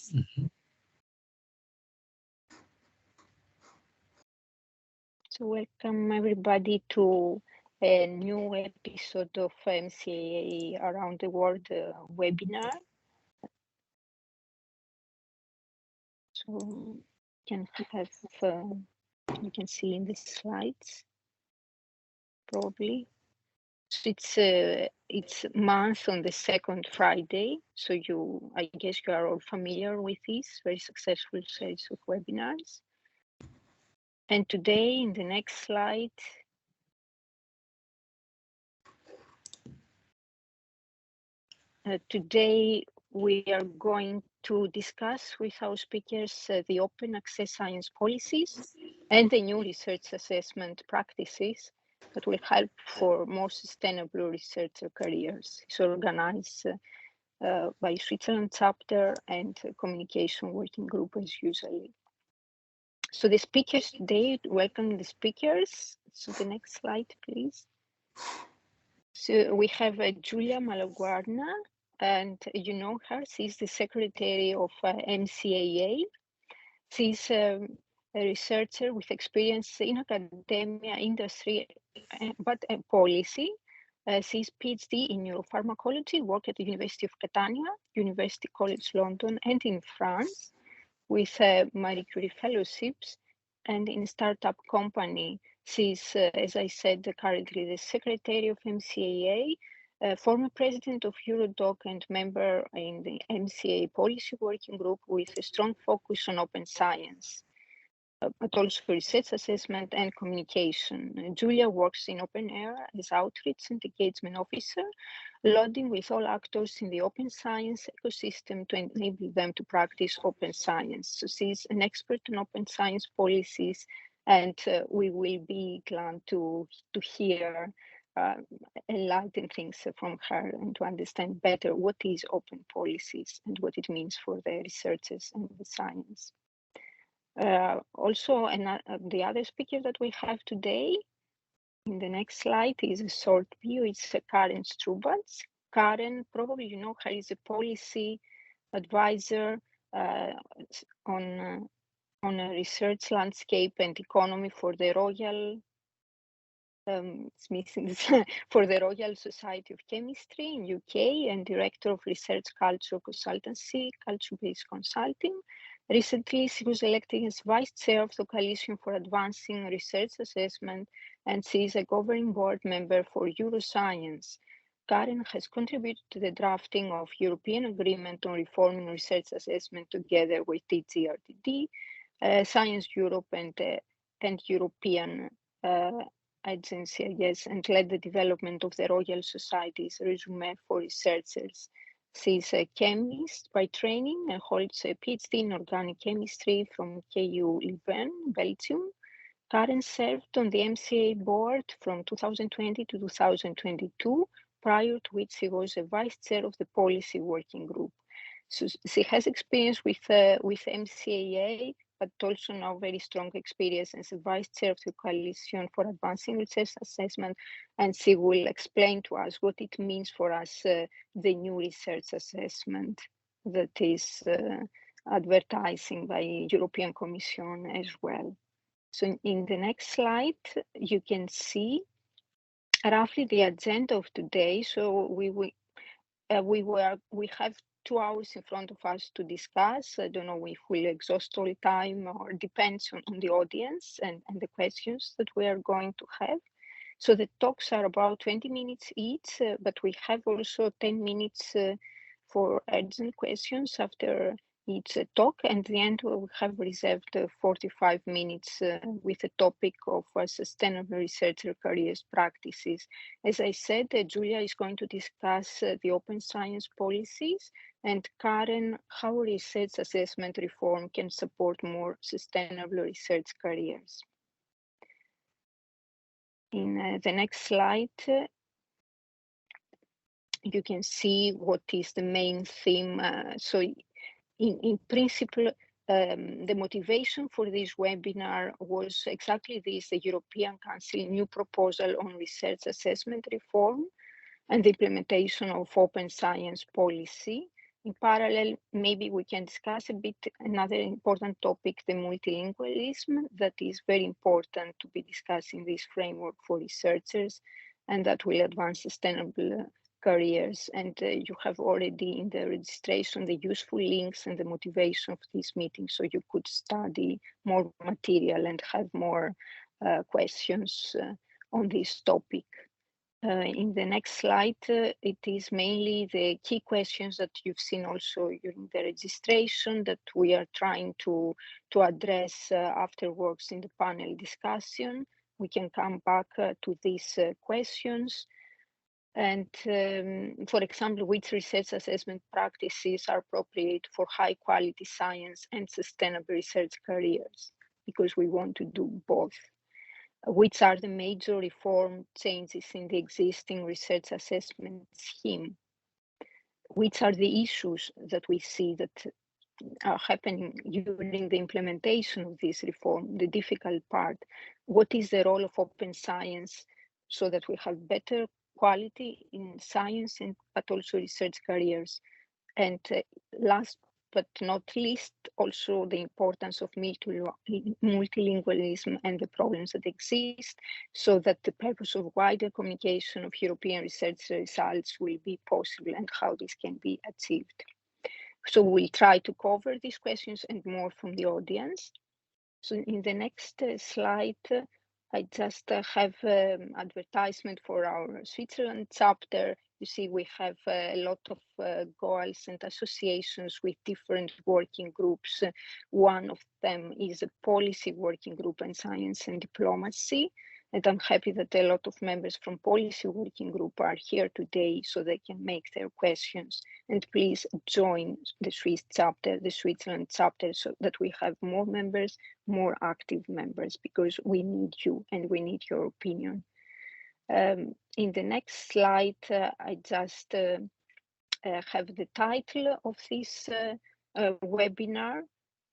So welcome everybody to a new episode of MCAA Around the World webinar. So you can see in the slides probably. So it's month on the second Friday. So I guess you are all familiar with this very successful series of webinars. And today in the next slide, today we are going to discuss with our speakers the open access science policies and the new research assessment practices that will help for more sustainable researcher careers. It's organized by Switzerland chapter and communication working group as usually. So the speakers today, welcome the speakers. So the next slide, please. So we have Giulia Malaguarna, and you know her. She's the secretary of MCAA. She's a researcher with experience in academia, industry, but policy. She's PhD in neuropharmacology, worked at the University of Catania, University College London, and in France with Marie Curie fellowships, and in startup company. She's, as I said, currently the secretary of MCAA, former president of Eurodoc and member in the MCAA policy working group with a strong focus on open science, but also for research assessment and communication. Giulia works in open air as outreach and engagement officer, lobbying with all actors in the open science ecosystem to enable them to practice open science. So she's an expert in open science policies, and we will be glad to hear enlighten things from her and to understand better what is open policies and what it means for the researchers and the science. Also, the other speaker that we have today in the next slide is a short view. It's Karen Strubats. Karen, probably you know her, is a policy advisor on a research landscape and economy for the Royal for the Royal Society of Chemistry in UK, and director of research culture consultancy, culture-based consulting. Recently, she was elected as vice chair of the Coalition for Advancing Research Assessment, and she is a governing board member for Euroscience. Karen has contributed to the drafting of European Agreement on Reforming Research Assessment together with TGRTD, Science Europe and European Agency, yes, and led the development of the Royal Society's resume for researchers. She's a chemist by training and holds a PhD in organic chemistry from KU Leuven, Belgium. Karen served on the MCAA board from 2020 to 2022, prior to which she was a vice chair of the policy working group. So she has experience with MCAA, but also now very strong experience as a vice chair of the Coalition for Advancing Research Assessment, and she will explain to us what it means for us, the new research assessment that is advertising by European Commission as well. So in the next slide, you can see roughly the agenda of today. So we have 2 hours in front of us to discuss. I don't know if we'll exhaust all the time, or depends on the audience and the questions that we are going to have. So the talks are about 20 minutes each, but we have also 10 minutes for urgent questions after each talk, and at the end we have reserved 45 minutes with the topic of sustainable researcher careers practices. As I said, Giulia is going to discuss the open science policies, and Karen, how research assessment reform can support more sustainable research careers. In the next slide, you can see what is the main theme. So in principle, the motivation for this webinar was exactly this: the European Council new proposal on research assessment reform and the implementation of open science policy. In parallel, maybe we can discuss a bit another important topic, the multilingualism, that is very important to be discussed in this framework for researchers, and that will advance sustainable careers. And you have already in the registration the useful links and the motivation of this meeting, so you could study more material and have more questions on this topic. In the next slide, it is mainly the key questions that you've seen also during the registration that we are trying to address afterwards in the panel discussion. We can come back to these questions. And for example, which research assessment practices are appropriate for high quality science and sustainable research careers? Because we want to do both. Which are the major reform changes in the existing research assessment scheme? Which are the issues that we see that are happening during the implementation of this reform, the difficult part? What is the role of open science so that we have better quality in science but also research careers? And last but not least, also the importance of multilingualism and the problems that exist, so that the purpose of wider communication of European research results will be possible and how this can be achieved. So we'll try to cover these questions and more from the audience. So in the next slide, I just have advertisement for our Switzerland chapter. You see, we have a lot of goals and associations with different working groups. One of them is a policy working group on science and diplomacy. And I'm happy that a lot of members from policy working group are here today so they can make their questions. And please join the Swiss chapter, the Switzerland chapter, so that we have more members, more active members, because we need you and we need your opinion. In the next slide, I just have the title of this webinar.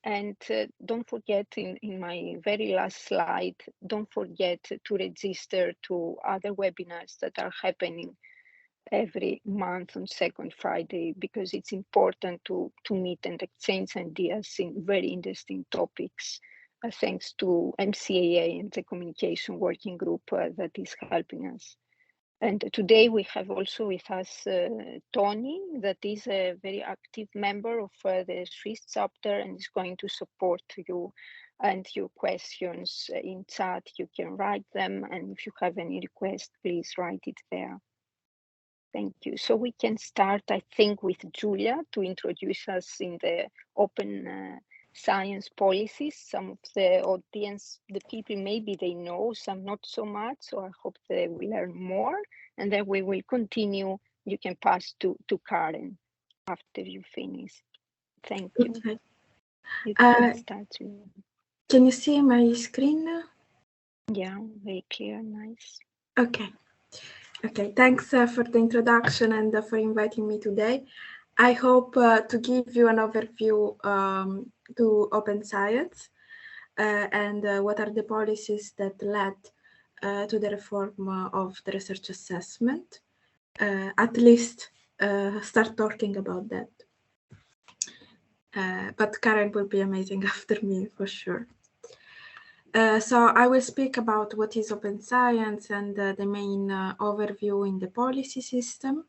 And don't forget, in my very last slide, don't forget to register to other webinars that are happening every month on second Friday, because it's important to meet and exchange ideas in very interesting topics, thanks to MCAA and the communication working group that is helping us. And today we have also with us Tony, that is a very active member of the Swiss chapter and is going to support you and your questions in chat. You can write them, and if you have any request, please write it there. Thank you. So we can start, I think, with Julia to introduce us in the open science policies. Some of the audience, the people, maybe they know, some not so much, so I hope they will learn more. And then we will continue. You can pass to Karen after you finish. Thank you. Okay. You can start. Can you see my screen? Yeah, very clear, nice. Okay. Okay, thanks for the introduction and for inviting me today. I hope to give you an overview to open science and what are the policies that led to the reform of the research assessment. At least start talking about that. But Karen will be amazing after me for sure. So I will speak about what is open science and the main overview in the policy system.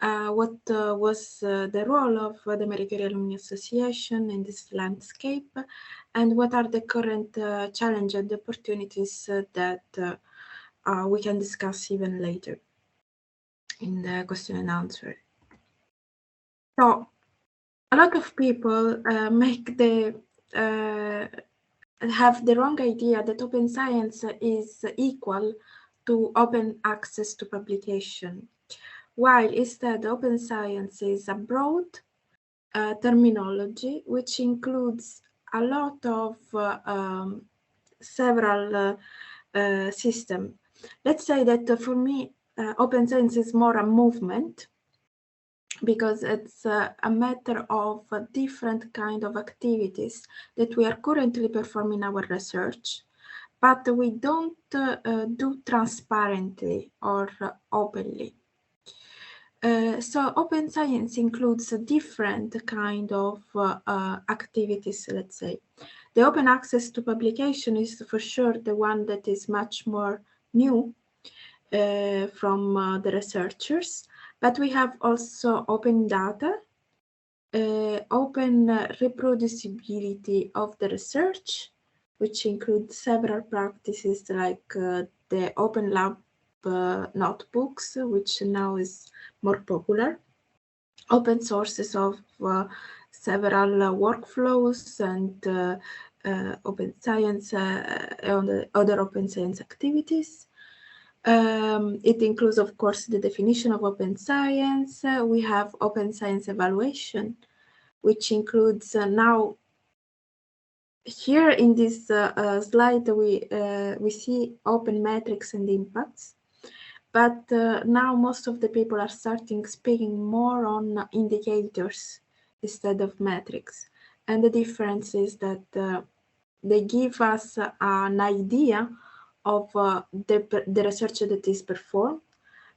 What was the role of the Marie Curie Alumni Association in this landscape, and what are the current challenges and opportunities that we can discuss even later in the question and answer. So a lot of people have the wrong idea that open science is equal to open access to publication, while instead open science is a broad terminology which includes a lot of several systems. Let's say that for me, open science is more a movement, because it's a matter of different kind of activities that we are currently performing our research, but we don't do transparently or openly. So open science includes a different kind of activities, let's say. The open access to publication is for sure the one that is much more new from the researchers, but we have also open data, open reproducibility of the research, which includes several practices like the Open Lab notebooks, which now is more popular, open sources of several workflows and open science and other open science activities. It includes, of course, the definition of open science. We have open science evaluation, which includes now here in this slide we see open metrics and impacts. But now most of the people are starting speaking more on indicators instead of metrics. And the difference is that they give us an idea of the research that is performed,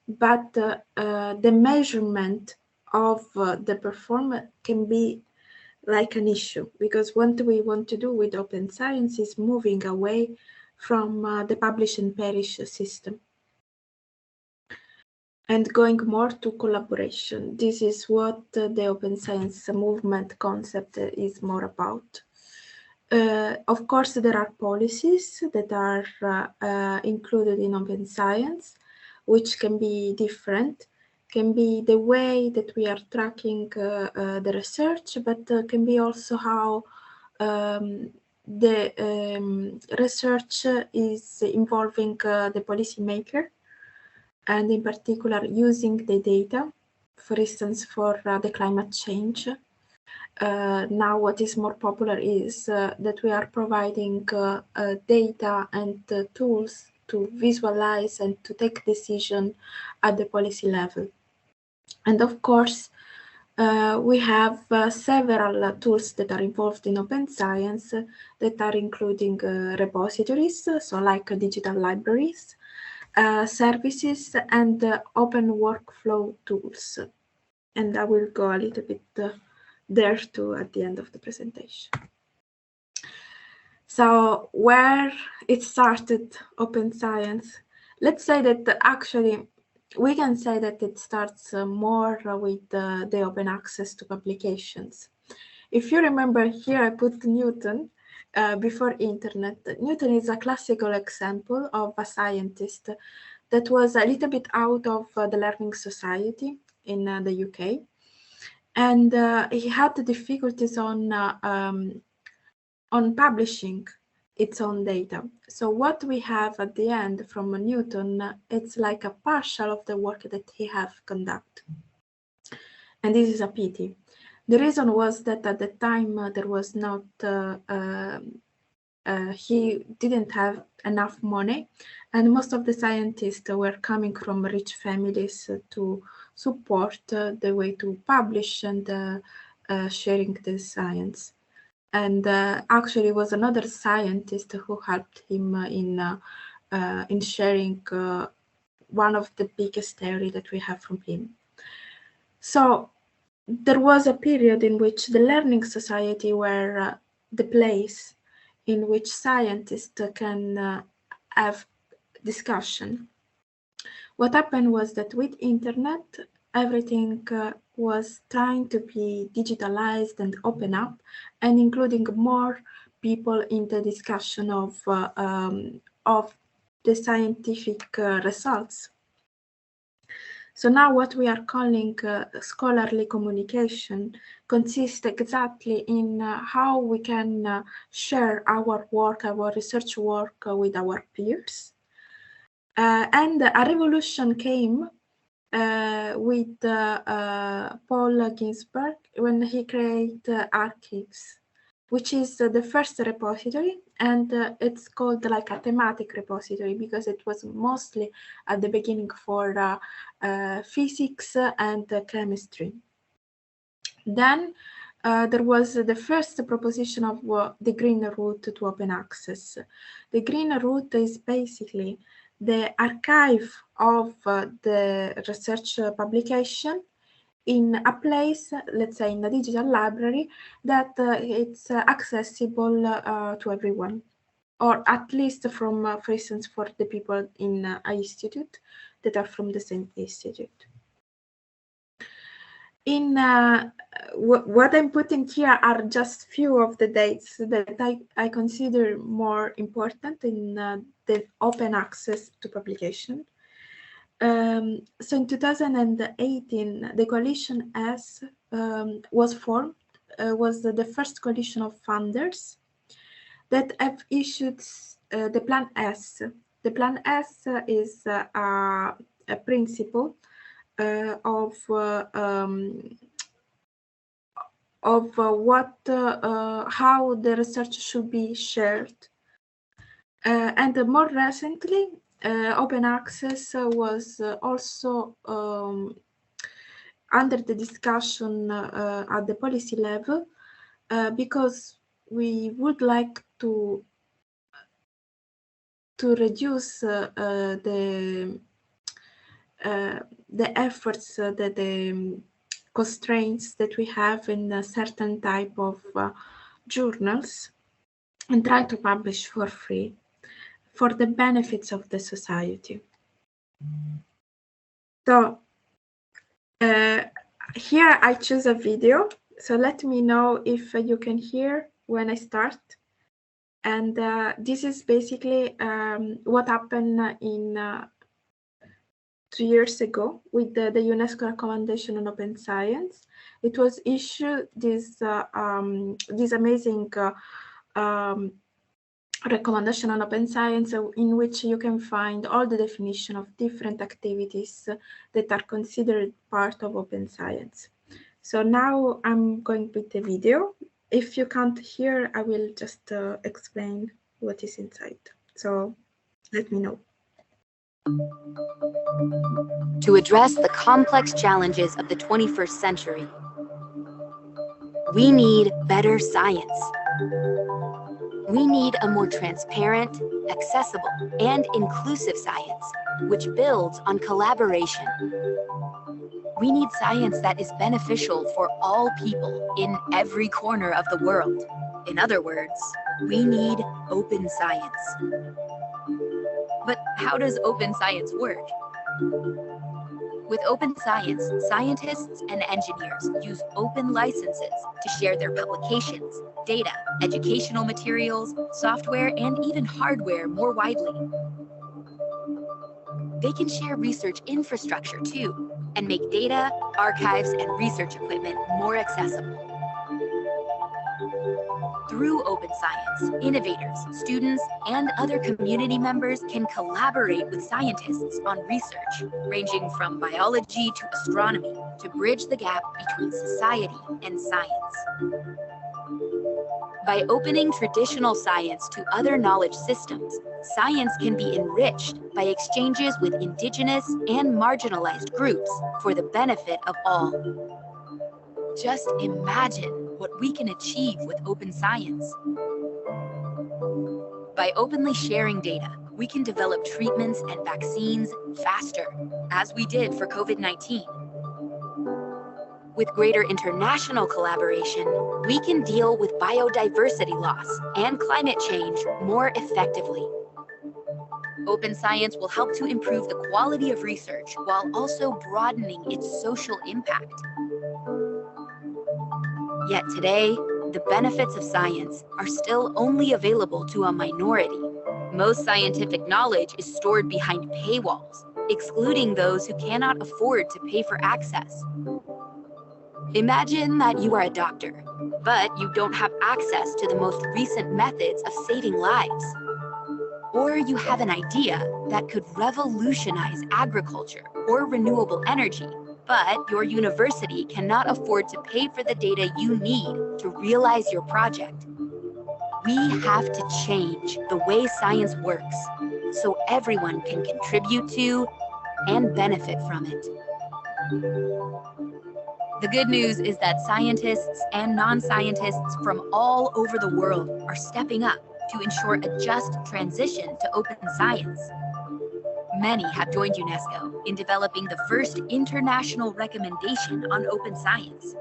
but the measurement of the performance can be like an issue, because what we want to do with open science is moving away from the publish and perish system and going more to collaboration. This is what the open science movement concept is more about. Of course, there are policies that are included in open science, which can be different, can be the way that we are tracking the research, but can be also how the research is involving the policymaker, and in particular using the data, for instance, for the climate change. Now what is more popular is that we are providing data and tools to visualize and to take decision at the policy level. And of course, we have several tools that are involved in open science that are including repositories, so like digital libraries, services, and open workflow tools. And I will go a little bit there too at the end of the presentation. So where it started, open science, let's say that actually we can say that it starts more with the open access to publications. If you remember here, I put Newton before internet. Newton is a classical example of a scientist that was a little bit out of the learning society in the UK. And he had the difficulties on publishing its own data. So what we have at the end from Newton, it's like a partial of the work that he have conducted. And this is a pity. The reason was that at the time there was not, he didn't have enough money, and most of the scientists were coming from rich families to support the way to publish and sharing the science. And actually was another scientist who helped him in sharing one of the biggest theory that we have from him. So there was a period in which the learning society were the place in which scientists can have discussion. What happened was that with internet, everything was trying to be digitalized and open up, and including more people in the discussion of the scientific results. So now what we are calling scholarly communication consists exactly in how we can share our work, our research work with our peers. And a revolution came with Paul Ginsberg when he created archives, which is the first repository, and it's called like a thematic repository because it was mostly at the beginning for physics and chemistry. Then there was the first proposition of the green route to open access. The green route is basically the archive of the research publication in a place, let's say in a digital library, that it's accessible to everyone, or at least from, for instance, for the people in an institute that are from the same institute. In what I'm putting here are just few of the dates that I consider more important in the open access to publication. So in 2018, the Coalition S was formed, was the first coalition of funders that have issued the Plan S. The Plan S is a principle of how the research should be shared. And more recently, open access was also under the discussion at the policy level, because we would like to reduce the efforts, the constraints that we have in a certain type of journals, and try to publish for free for the benefits of the society. So here I choose a video. So let me know if you can hear when I start. And this is basically what happened in 2 years ago with the UNESCO recommendation on open science. It was issued this amazing recommendation on open science, in which you can find all the definition of different activities that are considered part of open science. So now I'm going with the video. If you can't hear, I will just explain what is inside. So let me know. To address the complex challenges of the 21st century, we need better science. We need a more transparent, accessible, and inclusive science, which builds on collaboration. We need science that is beneficial for all people in every corner of the world. In other words, we need open science. But how does open science work? With open science, scientists and engineers use open licenses to share their publications, data, educational materials, software, and even hardware more widely. They can share research infrastructure too, and make data, archives, and research equipment more accessible. Through open science, innovators, students, and other community members can collaborate with scientists on research, ranging from biology to astronomy, to bridge the gap between society and science. By opening traditional science to other knowledge systems, science can be enriched by exchanges with indigenous and marginalized groups for the benefit of all. Just imagine what we can achieve with open science. By openly sharing data, we can develop treatments and vaccines faster, as we did for COVID-19. With greater international collaboration, we can deal with biodiversity loss and climate change more effectively. Open science will help to improve the quality of research while also broadening its social impact. Yet today, the benefits of science are still only available to a minority. Most scientific knowledge is stored behind paywalls, excluding those who cannot afford to pay for access. Imagine that you are a doctor, but you don't have access to the most recent methods of saving lives. Or you have an idea that could revolutionize agriculture or renewable energy, but your university cannot afford to pay for the data you need to realize your project. We have to change the way science works so everyone can contribute to and benefit from it. The good news is that scientists and non-scientists from all over the world are stepping up to ensure a just transition to open science. Many have joined UNESCO in developing the first international recommendation on open science.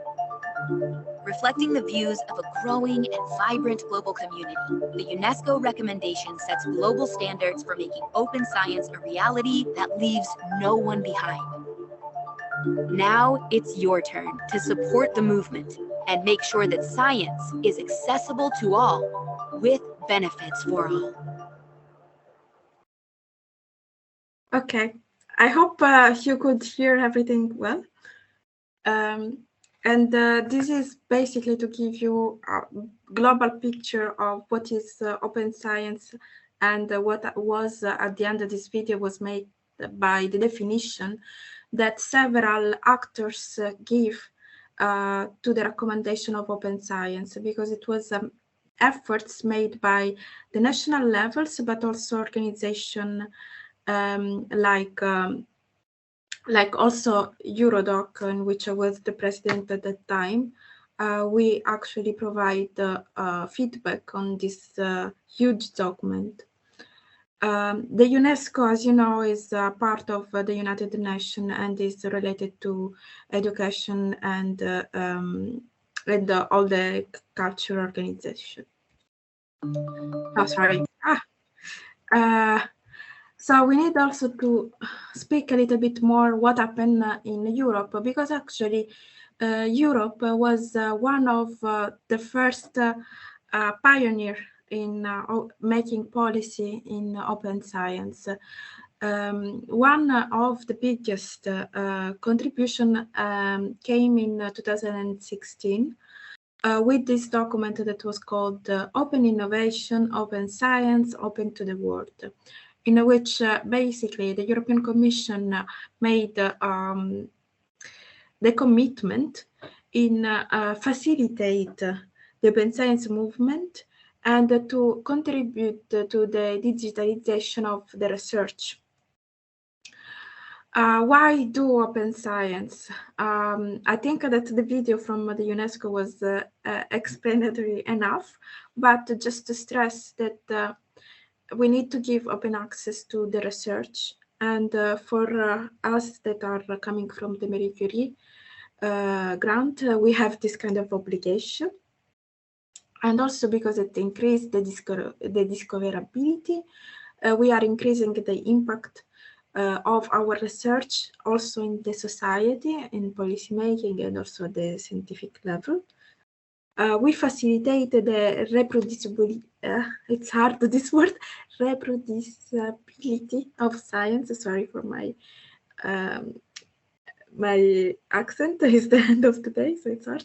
Reflecting the views of a growing and vibrant global community, the UNESCO recommendation sets global standards for making open science a reality that leaves no one behind. Now it's your turn to support the movement and make sure that science is accessible to all with benefits for all. Okay, I hope you could hear everything well. This is basically to give you a global picture of what is open science, and what was at the end of this video was made by the definition that several actors give to the recommendation of open science, because it was efforts made by the national levels, but also organization like also Eurodoc, in which I was the president at that time. We actually provide feedback on this huge document. The UNESCO, as you know, is part of the United Nations and is related to education and all the cultural organization. Oh, sorry. So we need also to speak a little bit more what happened in Europe, because actually Europe was one of the first pioneer in making policy in open science. One of the biggest contribution came in 2016 with this document that was called Open Innovation, Open Science, Open to the World, in which basically the European Commission made the commitment in facilitate the open science movement and to contribute to the digitalization of the research. Why do open science? I think that the video from the UNESCO was explanatory enough, but just to stress that we need to give open access to the research. And for us that are coming from the Marie Curie grant, we have this kind of obligation. And also because it increased the discoverability, we are increasing the impact of our research also in the society, in policymaking, and also the scientific level. We facilitate the reproducibility, it's hard this word, reproducibility of science. Sorry for my my accent is the end of the day, so it's hard.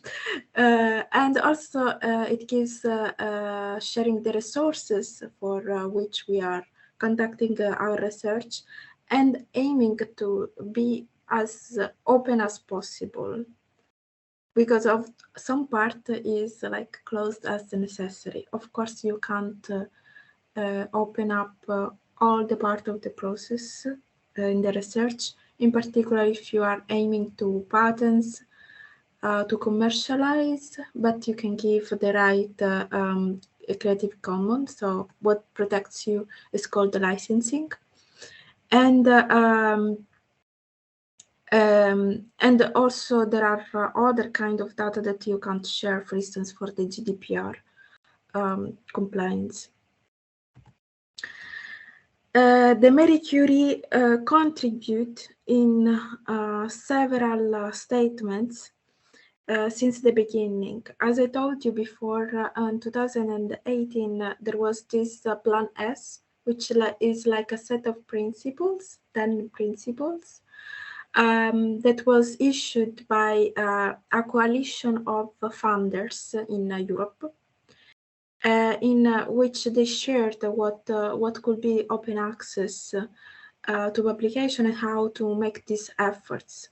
And also it gives sharing the resources for which we are conducting our research, and aiming to be as open as possible, because of some part is like closed as necessary. Of course, you can't open up all the part of the process in the research, in particular if you are aiming to patents, to commercialize, but you can give the right Creative Commons. So what protects you is called the licensing. And also there are other kind of data that you can't share, for instance, for the GDPR compliance. The Marie Curie contribute in several statements since the beginning. As I told you before, in 2018, there was this Plan S, which is like a set of principles, 10 principles, that was issued by a coalition of funders in Europe, in which they shared what could be open access to publication and how to make these efforts.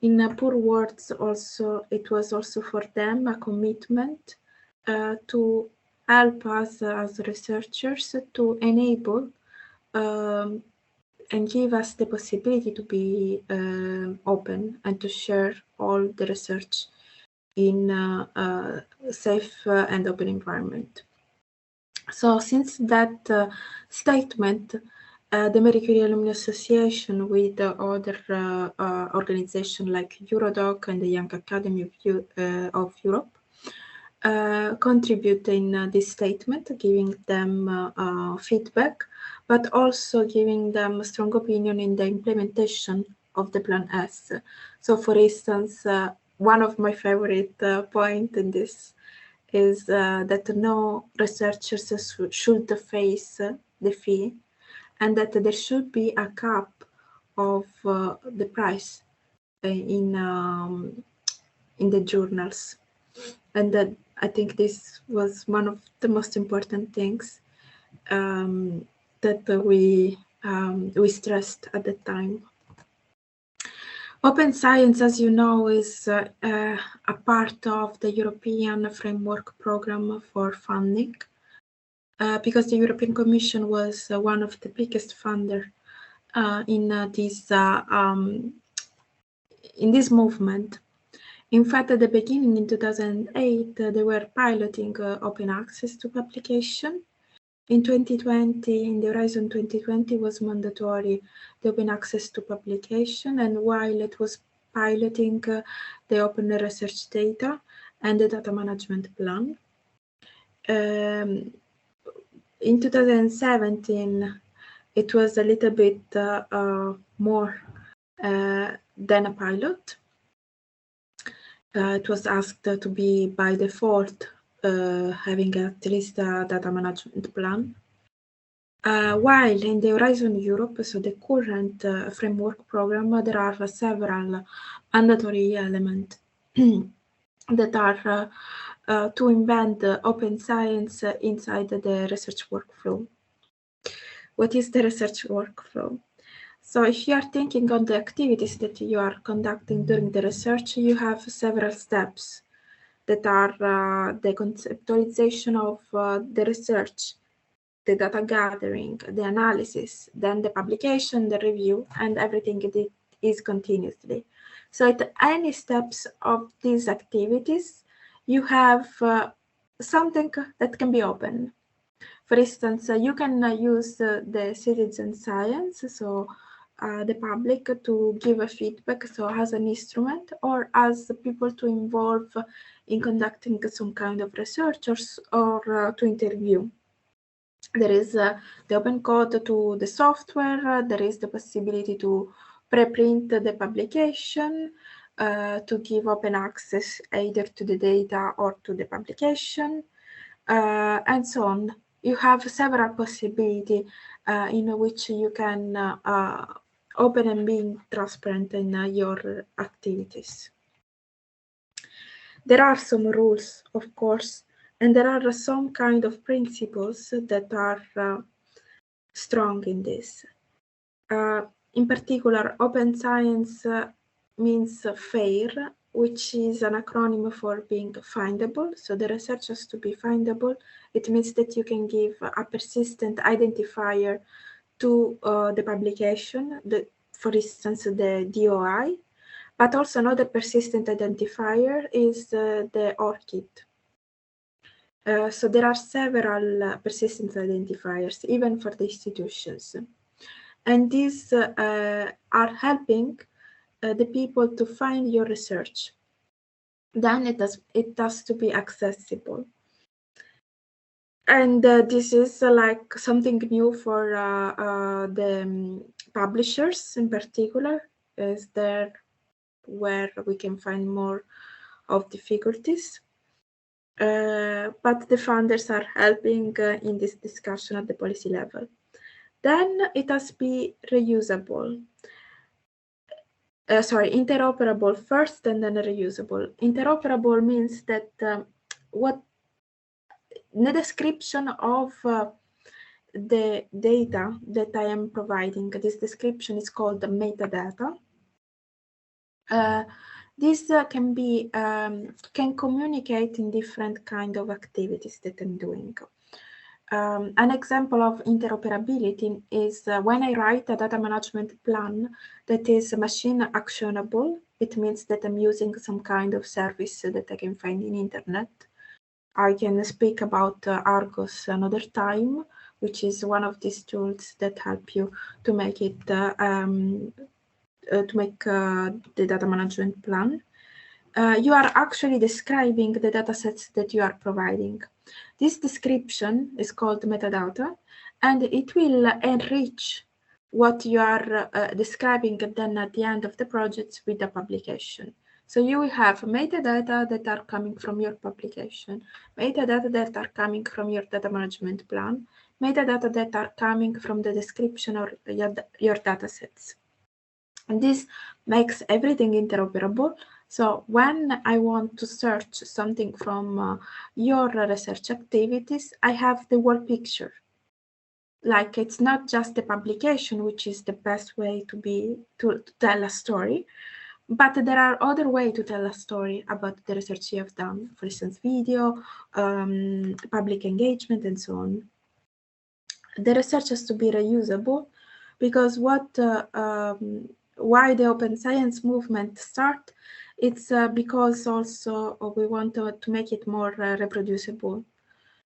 In poor words, also it was also for them a commitment to help us as researchers to enable and give us the possibility to be open and to share all the research in a safe and open environment. So since that statement, the Marie Curie Alumni Association with other organizations like Eurodoc and the Young Academy of Europe contribute in this statement, giving them feedback, but also giving them a strong opinion in the implementation of the Plan S. So, for instance, one of my favorite points in this is that no researchers should face the fee, and that there should be a cap of the price in the journals. And that I think this was one of the most important things that we stressed at the time. Open science, as you know, is a part of the European Framework Programme for funding, because the European Commission was one of the biggest funders in this movement. In fact, at the beginning in 2008, they were piloting open access to publication. In 2020, in the Horizon 2020 was mandatory, the open access to publication, and while it was piloting the open research data and the data management plan. In 2017, it was a little bit more than a pilot. It was asked to be by default having at least a data management plan. While in the Horizon Europe, so the current framework program, there are several mandatory elements that are to embed open science inside the research workflow. What is the research workflow? So if you are thinking on the activities that you are conducting during the research, you have several steps that are the conceptualization of the research, the data gathering, the analysis, then the publication, the review, and everything that is continuously. So at any steps of these activities, you have something that can be open. For instance, you can use the citizen science, so the public, to give a feedback, so as an instrument, or as people to involve in conducting some kind of research or to interview. There is the open code to the software, there is the possibility to preprint the publication, to give open access either to the data or to the publication, and so on. You have several possibilities in which you can open and being transparent in your activities. There are some rules, of course, and there are some kind of principles that are strong in this. In particular, open science means fair, which is an acronym for being findable. So the research has to be findable. It means that you can give a persistent identifier to the publication, for instance, the DOI, but also another persistent identifier is the ORCID. So there are several persistent identifiers, even for the institutions. And these are helping the people to find your research. Then it has to be accessible. And this is like something new for the publishers in particular, is there where we can find more of difficulties. But the funders are helping in this discussion at the policy level. Then it has to be reusable. Interoperable first and then reusable. Interoperable means that what the description of the data that I am providing, this description is called the metadata. This can communicate in different kind of activities that I'm doing. An example of interoperability is when I write a data management plan that is machine actionable. It means that I'm using some kind of service that I can find in internet. I can speak about Argos another time, which is one of these tools that help you to make it the data management plan. You are actually describing the datasets that you are providing. This description is called metadata, and it will enrich what you are describing then at the end of the project with the publication. So you will have metadata that are coming from your publication, metadata that are coming from your data management plan, metadata that are coming from the description of your datasets. And this makes everything interoperable. So when I want to search something from your research activities, I have the whole picture. Like, it's not just the publication, which is the best way to tell a story, but there are other ways to tell a story about the research you have done, for instance, video, public engagement, and so on. The research has to be reusable, because why the open science movement start, it's because also we want to make it more reproducible.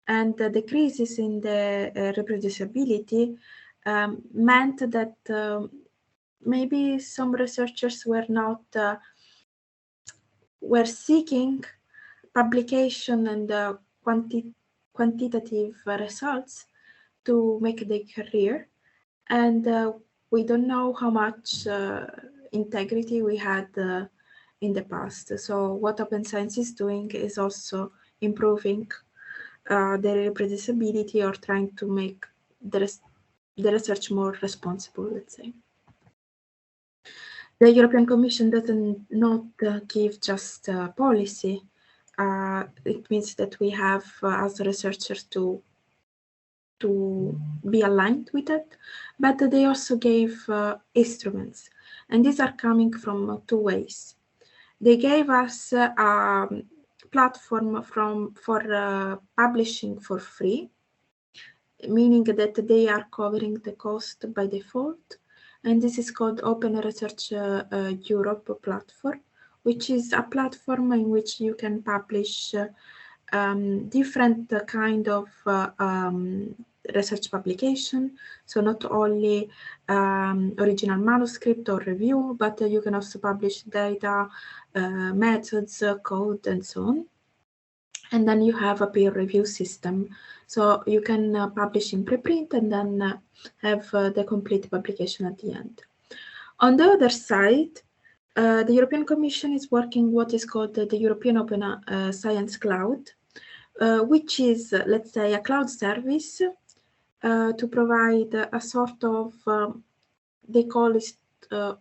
And the decreases in the reproducibility meant that maybe some researchers were seeking publication and quantitative results to make their career, and we don't know how much integrity we had in the past. So what Open Science is doing is also improving the reproducibility, or trying to make the research more responsible, let's say. The European Commission doesn't not give just policy. It means that we have, as researchers, to be aligned with it, but they also gave instruments, and these are coming from two ways. They gave us a platform for publishing for free, meaning that they are covering the cost by default, and this is called Open Research Europe platform, which is a platform in which you can publish different kind of research publication. So not only original manuscript or review, but you can also publish data, methods, code, and so on. And then you have a peer review system. So you can publish in preprint and then have the complete publication at the end. On the other side, the European Commission is working what is called the European Open Science Cloud, which is, let's say, a cloud service to provide a sort of, they call it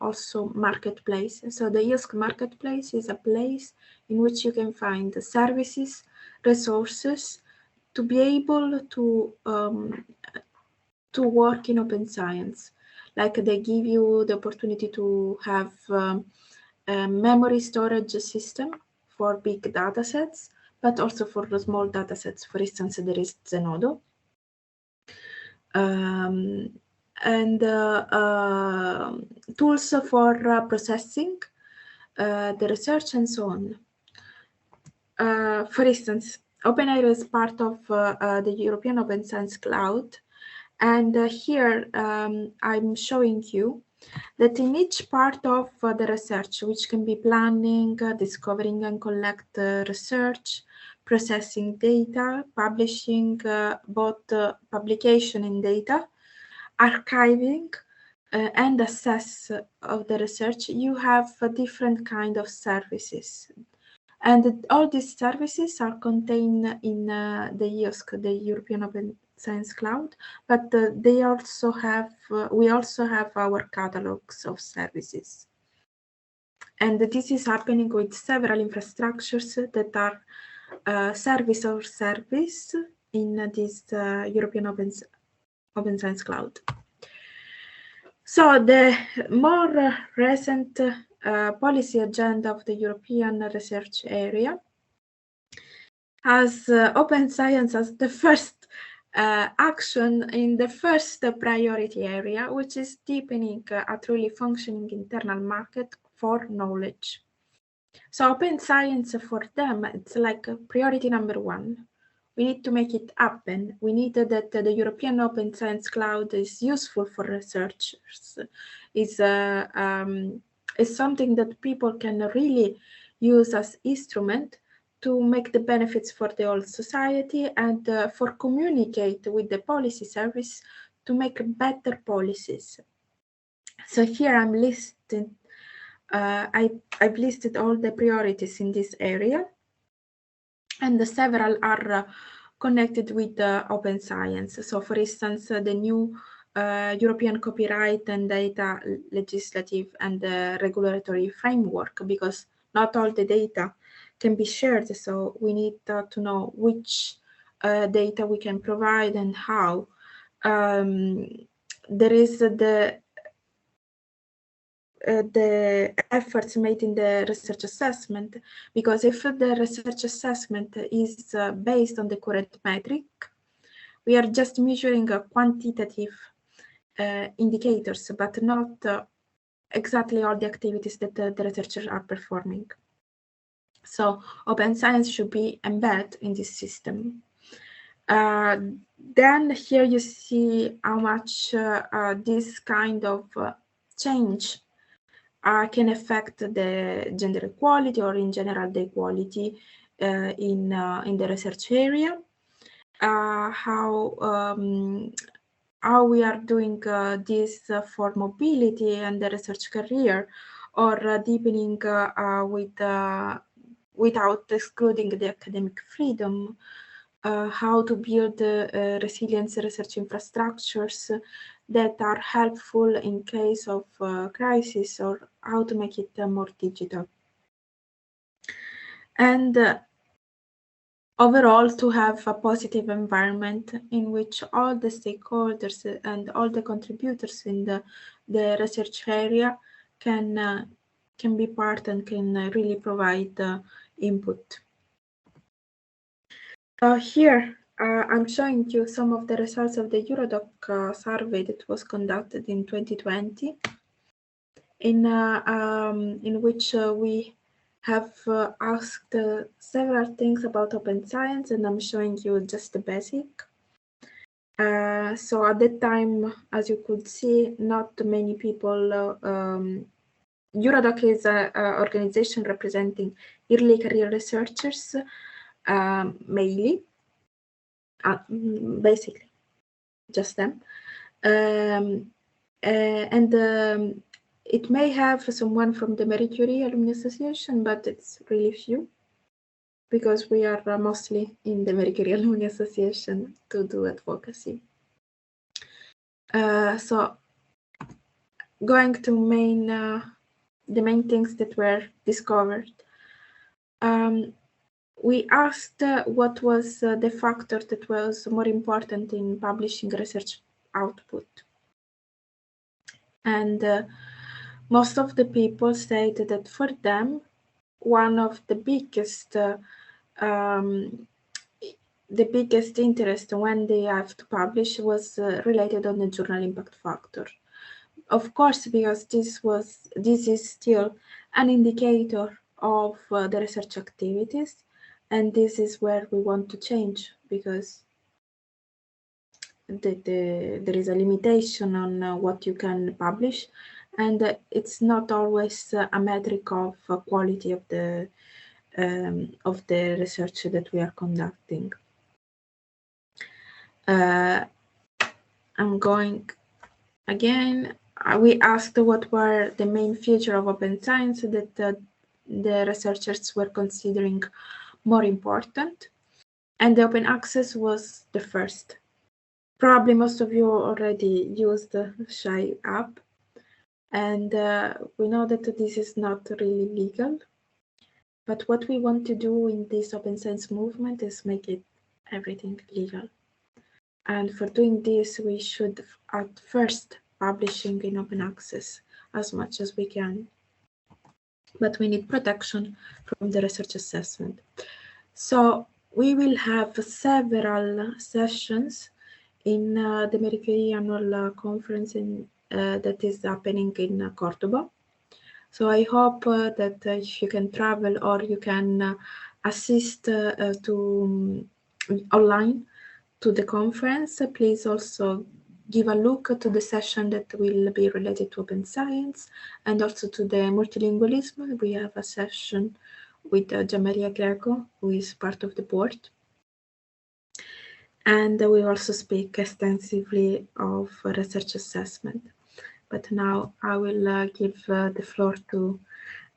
also marketplace. So the IOSC marketplace is a place in which you can find the services, resources to be able to work in open science. Like, they give you the opportunity to have a memory storage system for big data sets, but also for the small data sets. For instance, there is Zenodo. And tools for processing the research and so on. For instance, OpenAIRE is part of the European Open Science Cloud, and here I'm showing you that in each part of the research, which can be planning, discovering and collect research, processing data, publishing, both publication in data, archiving, and assess of the research, you have a different kind of services. And all these services are contained in the IOSC, the European Open Science Cloud, but they also have, we also have our catalogs of services. And this is happening with several infrastructures that are service or service in this European Open Science Cloud. So the more recent policy agenda of the European research area has open science as the first action in the first priority area, which is deepening a truly functioning internal market for knowledge. So open science for them, it's like priority number one. we need to make it happen. We need that the European Open Science Cloud is useful for researchers. Is something that people can really use as instrument to make the benefits for the whole society and for communicate with the policy service to make better policies. So here I'm listing, I've listed all the priorities in this area, and several are connected with open science. So for instance, the new European copyright and data legislative and regulatory framework, because not all the data can be shared. So we need to know which data we can provide and how. There is the efforts made in the research assessment, because if the research assessment is based on the current metric, we are just measuring quantitative indicators, but not exactly all the activities that the researchers are performing. So open science should be embedded in this system. Then here you see how much this kind of change can affect the gender equality, or in general the equality in the research area. How we are doing this for mobility and the research career, or deepening without excluding the academic freedom. How to build resilience research infrastructures that are helpful in case of crisis, or how to make it more digital. And overall, to have a positive environment in which all the stakeholders and all the contributors in the research area can be part and can really provide input. Here, I'm showing you some of the results of the Eurodoc survey that was conducted in 2020, in which we have asked several things about open science, and I'm showing you just the basic. So at that time, as you could see, not many people. Eurodoc is an organization representing early career researchers, mainly, basically, just them. It may have someone from the Marie Curie Alumni Association, but it's really few, because we are mostly in the Marie Curie Alumni Association to do advocacy. So going to the main things that were discovered. We asked what was the factor that was more important in publishing research output. And most of the people said that for them, one of the biggest interest when they have to publish was related on the journal impact factor. Of course, because this is still an indicator of the research activities, and this is where we want to change, because there is a limitation on what you can publish, and it's not always a metric of quality of the research that we are conducting. I'm going again. We asked what were the main features of open science that the researchers were considering more important, and the open access was the first. Probably most of you already used the Shy app, and we know that this is not really legal, but what we want to do in this open science movement is make it everything legal. And for doing this, we should at first publishing in open access as much as we can, but we need protection from the research assessment. So we will have several sessions in the Marie Curie annual conference that is happening in Cordoba. So I hope that if you can travel or you can assist to online to the conference. Please also give a look to the session that will be related to open science and also to the multilingualism. We have a session with Gianmaria Greco, who is part of the board. And we also speak extensively of research assessment. But now I will give the floor to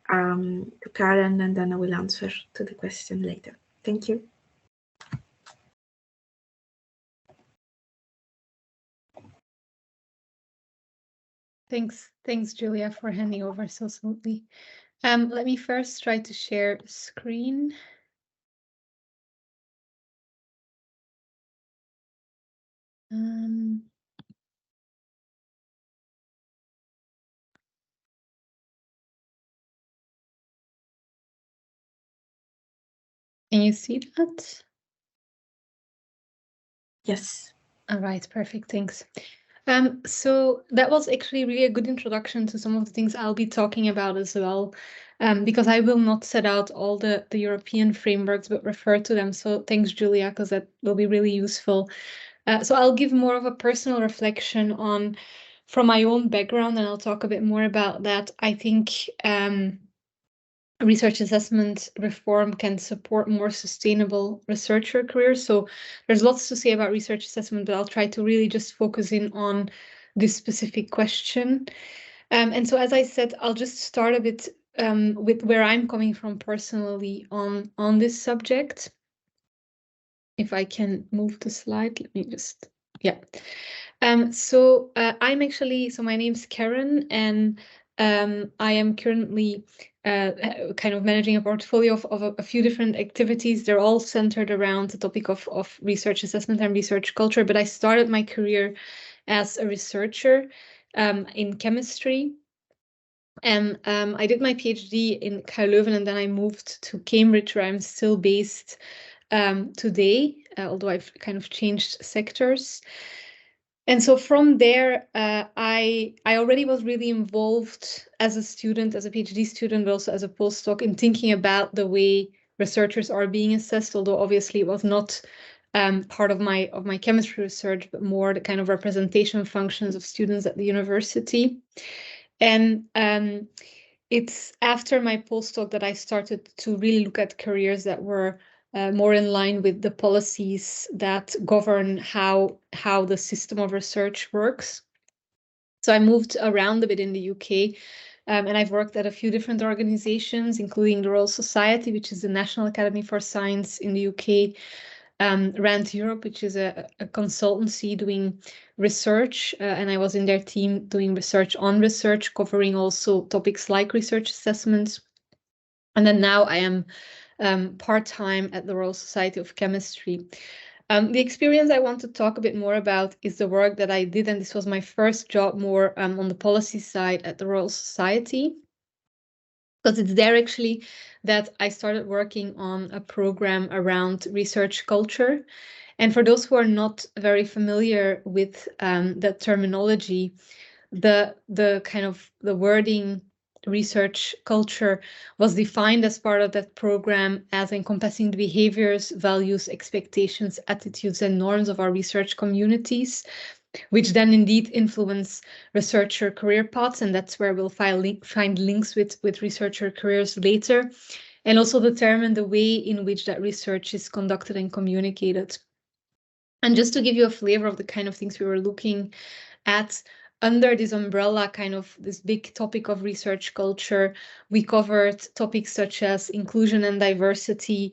Karen, and then I will answer to the question later. Thank you. Thanks, Julia, for handing over so smoothly. Let me first try to share screen. Can you see that? Yes. All right, perfect, thanks. So that was actually really a good introduction to some of the things I'll be talking about as well, because I will not set out all the European frameworks, but refer to them. So thanks, Julia, because that will be really useful. So I'll give more of a personal reflection on from my own background, and I'll talk a bit more about that. I think research assessment reform can support more sustainable researcher careers. So there's lots to say about research assessment, but I'll try to really just focus in on this specific question. And so, as I said, I'll just start a bit with where I'm coming from personally on this subject. If I can move the slide, let me just, yeah. So I'm actually, so my name's Karen, and I am currently kind of managing a portfolio of a few different activities. They're all centered around the topic of research assessment and research culture, but I started my career as a researcher in chemistry. And I did my PhD in KU Leuven, and then I moved to Cambridge, where I'm still based today, although I've kind of changed sectors. And so from there, I already was really involved as a student, as a PhD student, but also as a postdoc in thinking about the way researchers are being assessed, although obviously it was not part of my chemistry research, but more the kind of representation functions of students at the university. And it's after my postdoc that I started to really look at careers that were more in line with the policies that govern how the system of research works. So I moved around a bit in the UK, and I've worked at a few different organizations, including the Royal Society, which is the National Academy for Science in the UK, RAND Europe, which is a consultancy doing research, and I was in their team doing research on research, covering also topics like research assessments. And then now I am part-time at the Royal Society of Chemistry. The experience I want to talk a bit more about is the work that I did, and this was my first job more on the policy side at the Royal Society, because it's there actually that I started working on a program around research culture. And for those who are not very familiar with that terminology, the kind of the wording research culture was defined as part of that program as encompassing the behaviors, values, expectations, attitudes, and norms of our research communities, which then indeed influence researcher career paths. And that's where we'll find links with researcher careers later, and also determine the way in which that research is conducted and communicated. And just to give you a flavor of the kind of things we were looking at, under this umbrella, kind of this big topic of research culture, we covered topics such as inclusion and diversity,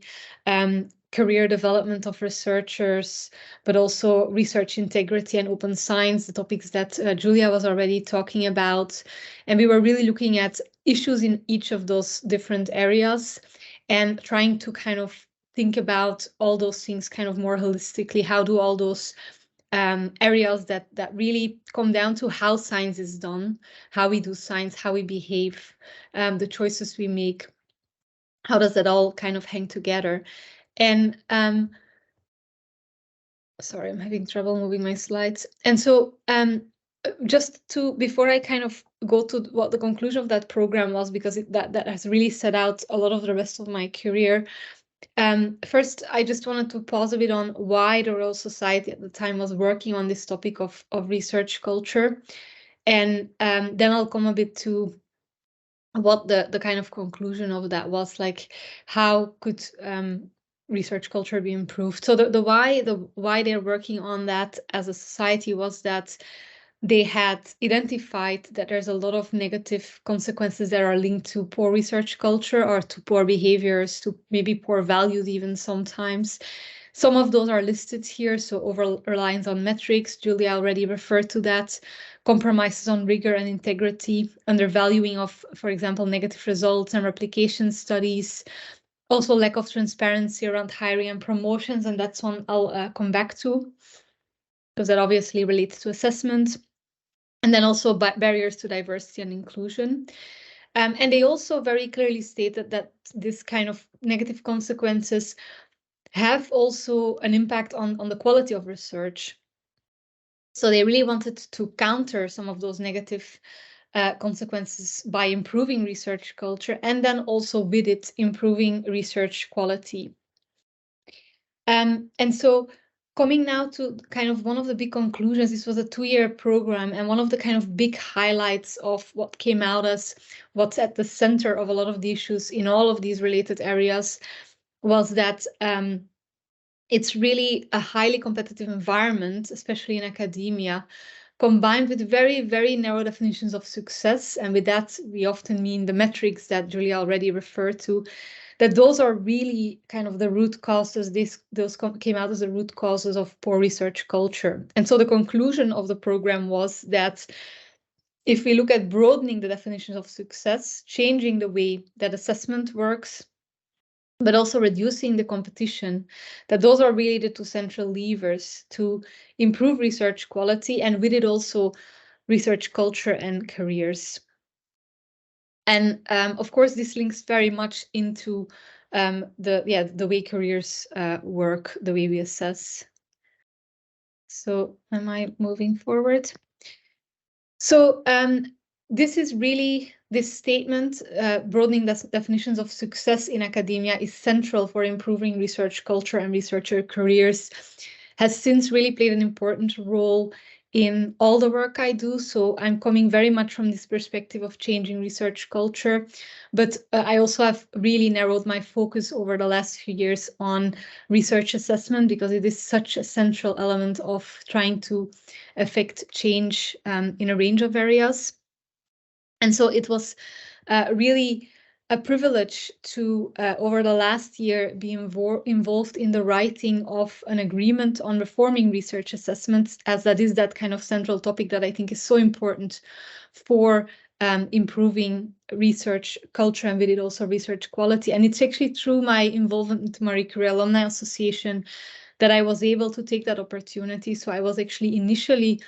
career development of researchers, but also research integrity and open science, the topics that Julia was already talking about. And we were really looking at issues in each of those different areas and trying to kind of think about all those things kind of more holistically. How do all those areas that really come down to how science is done, how we do science, how we behave, the choices we make, how does that all kind of hang together? And sorry, I'm having trouble moving my slides. And so just to, before I kind of go to what the conclusion of that program was, because that has really set out a lot of the rest of my career, First, I just wanted to pause a bit on why the Royal Society at the time was working on this topic of research culture. And then I'll come a bit to what the kind of conclusion of that was, like how could research culture be improved. So the why they're working on that as a society was that they had identified that there's a lot of negative consequences that are linked to poor research culture or to poor behaviors, to maybe poor values even sometimes. Some of those are listed here. So over-reliance on metrics, Julia already referred to that. Compromises on rigor and integrity, undervaluing of, for example, negative results and replication studies. Also lack of transparency around hiring and promotions, and that's one I'll come back to, because that obviously relates to assessment. And then also barriers to diversity and inclusion. And they also very clearly stated that this kind of negative consequences have also an impact on the quality of research. So they really wanted to counter some of those negative consequences by improving research culture, and then also with it improving research quality. And so coming now to kind of one of the big conclusions, this was a 2-year program, and one of the kind of big highlights of what came out as what's at the center of a lot of the issues in all of these related areas was that it's really a highly competitive environment, especially in academia, combined with very, very narrow definitions of success. And with that, we often mean the metrics that Julia already referred to, that those are really kind of the root causes. Those came out as the root causes of poor research culture. And so the conclusion of the program was that if we look at broadening the definitions of success, changing the way that assessment works, but also reducing the competition, that those are really the 2 central levers to improve research quality, and with it also research culture and careers. And of course, this links very much into the way careers work, the way we assess. So am I moving forward? So this is really, this statement, broadening the definitions of success in academia is central for improving research culture and researcher careers, has since really played an important role in all the work I do. So I'm coming very much from this perspective of changing research culture, but I also have really narrowed my focus over the last few years on research assessment, because it is such a central element of trying to affect change in a range of areas. And so it was really a privilege to, over the last year, be involved in the writing of an agreement on reforming research assessments, as that is that kind of central topic that I think is so important for improving research culture and with it also research quality. And it's actually through my involvement in the Marie Curie Alumni Association that I was able to take that opportunity. So I was actually initially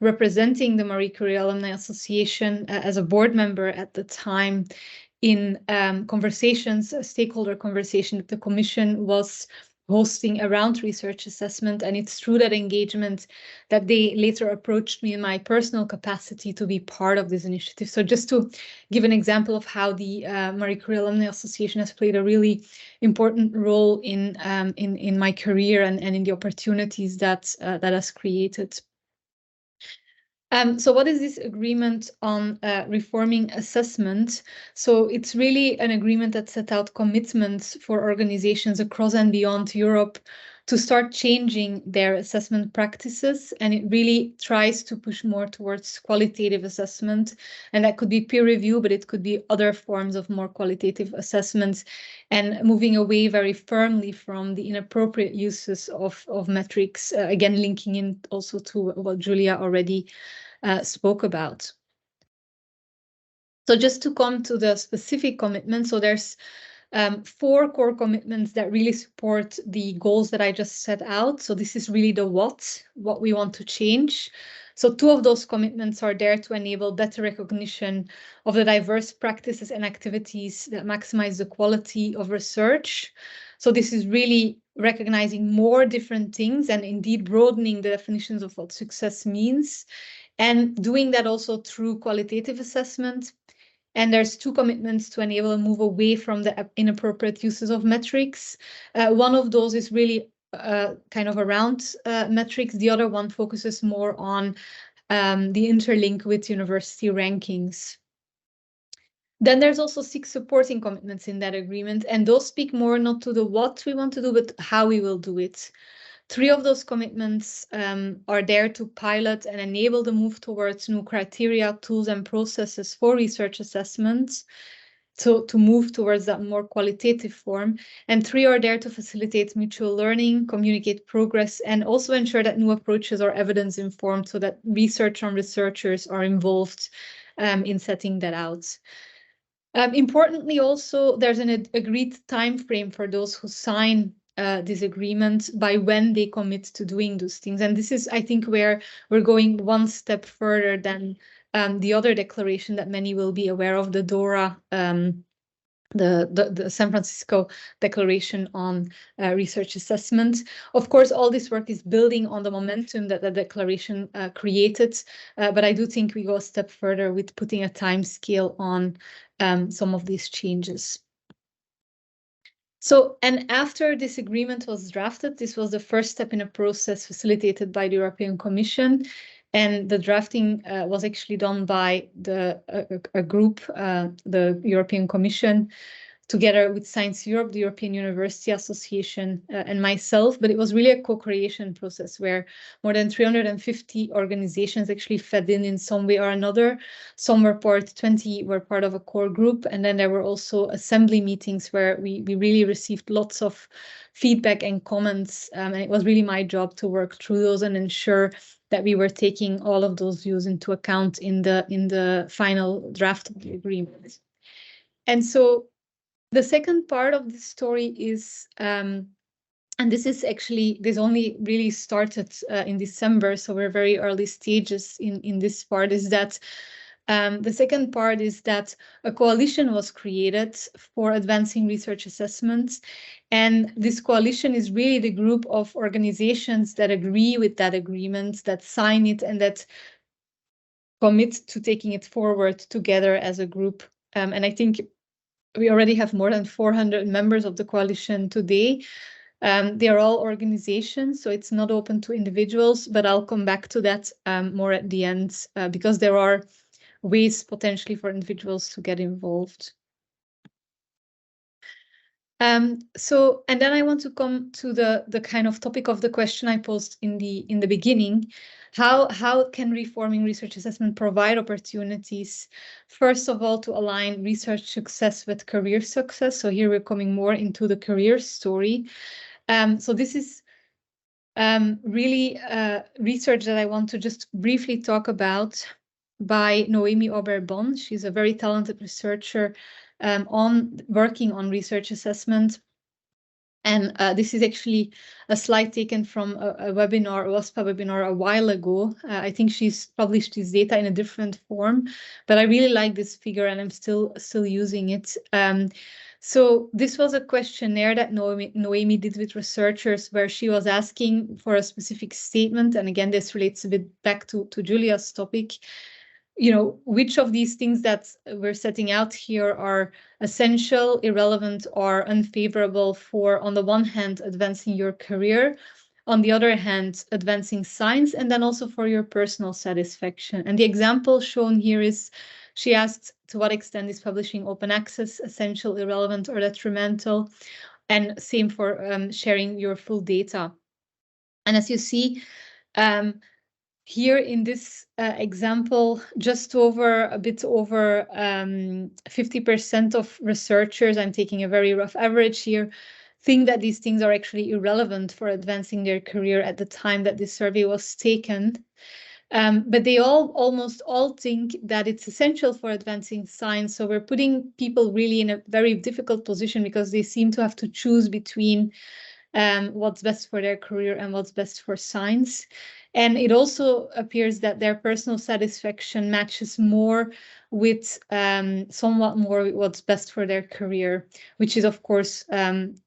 representing the Marie Curie Alumni Association as a board member at the time in conversations, a stakeholder conversation that the Commission was hosting around research assessment. And it's through that engagement that they later approached me in my personal capacity to be part of this initiative. So just to give an example of how the Marie Curie Alumni Association has played a really important role in my career and in the opportunities that has created. So what is this agreement on reforming assessment? So it's really an agreement that set out commitments for organizations across and beyond Europe to start changing their assessment practices. And it really tries to push more towards qualitative assessment. And that could be peer review, but it could be other forms of more qualitative assessments, and moving away very firmly from the inappropriate uses of metrics, again, linking in also to what Julia already spoke about. So just to come to the specific commitments, so there's 4 core commitments that really support the goals that I just set out. So this is really the what we want to change. So 2 of those commitments are there to enable better recognition of the diverse practices and activities that maximize the quality of research. So this is really recognizing more different things and indeed broadening the definitions of what success means, and doing that also through qualitative assessment. And there's 2 commitments to enable a move away from the inappropriate uses of metrics. One of those is really kind of around metrics. The other one focuses more on the interlink with university rankings. Then there's also 6 supporting commitments in that agreement, and those speak more not to the what we want to do, but how we will do it. 3 of those commitments are there to pilot and enable the move towards new criteria, tools, and processes for research assessments, so to move towards that more qualitative form. And 3 are there to facilitate mutual learning, communicate progress, and also ensure that new approaches are evidence-informed so that research and researchers are involved in setting that out. Importantly, also, there's an agreed time frame for those who sign this agreement by when they commit to doing those things. And this is, I think, where we're going one step further than the other declaration that many will be aware of, the DORA, the San Francisco Declaration on Research Assessment. Of course, all this work is building on the momentum that the declaration created, but I do think we go a step further with putting a time scale on some of these changes. So, and after this agreement was drafted, this was the first step in a process facilitated by the European Commission. And the drafting was actually done by a group, the European Commission, together with Science Europe, the European University Association, and myself. But it was really a co-creation process where more than 350 organizations actually fed in some way or another. Some were 20 were part of a core group. And then there were also assembly meetings where we really received lots of feedback and comments. And it was really my job to work through those and ensure that we were taking all of those views into account in the final draft of the agreement. And so the second part of this story is, and this only really started in December, so we're very early stages in this part, is that the second part is that a coalition was created for advancing research assessments. And this coalition is really the group of organizations that agree with that agreement, that sign it, and that commit to taking it forward together as a group. And I think we already have more than 400 members of the coalition today. They are all organizations, so it's not open to individuals, but I'll come back to that more at the end, because there are ways potentially for individuals to get involved. And then I want to come to the kind of topic of the question I posed in the beginning. How can reforming research assessment provide opportunities, first of all, to align research success with career success? So here we're coming more into the career story. So this is really research that I want to just briefly talk about by Noémie Aubert-Bon. She's a very talented researcher working on research assessment. And this is actually a slide taken from a webinar, a WASPA webinar a while ago. I think she's published this data in a different form, but I really like this figure and I'm still using it. So this was a questionnaire that Noémie did with researchers where she was asking for a specific statement. And again, this relates a bit back to Julia's topic. You know, which of these things that we're setting out here are essential, irrelevant, or unfavorable for, on the one hand, advancing your career, on the other hand, advancing science, and then also for your personal satisfaction. And the example shown here is, she asked, to what extent is publishing open access essential, irrelevant, or detrimental? And same for sharing your full data. And as you see, here in this example, just a bit over 50% of researchers, I'm taking a very rough average here, think that these things are actually irrelevant for advancing their career at the time that this survey was taken. But they almost all think that it's essential for advancing science. So we're putting people really in a very difficult position because they seem to have to choose between what's best for their career and what's best for science. And it also appears that their personal satisfaction matches more with somewhat more with what's best for their career, which is, of course,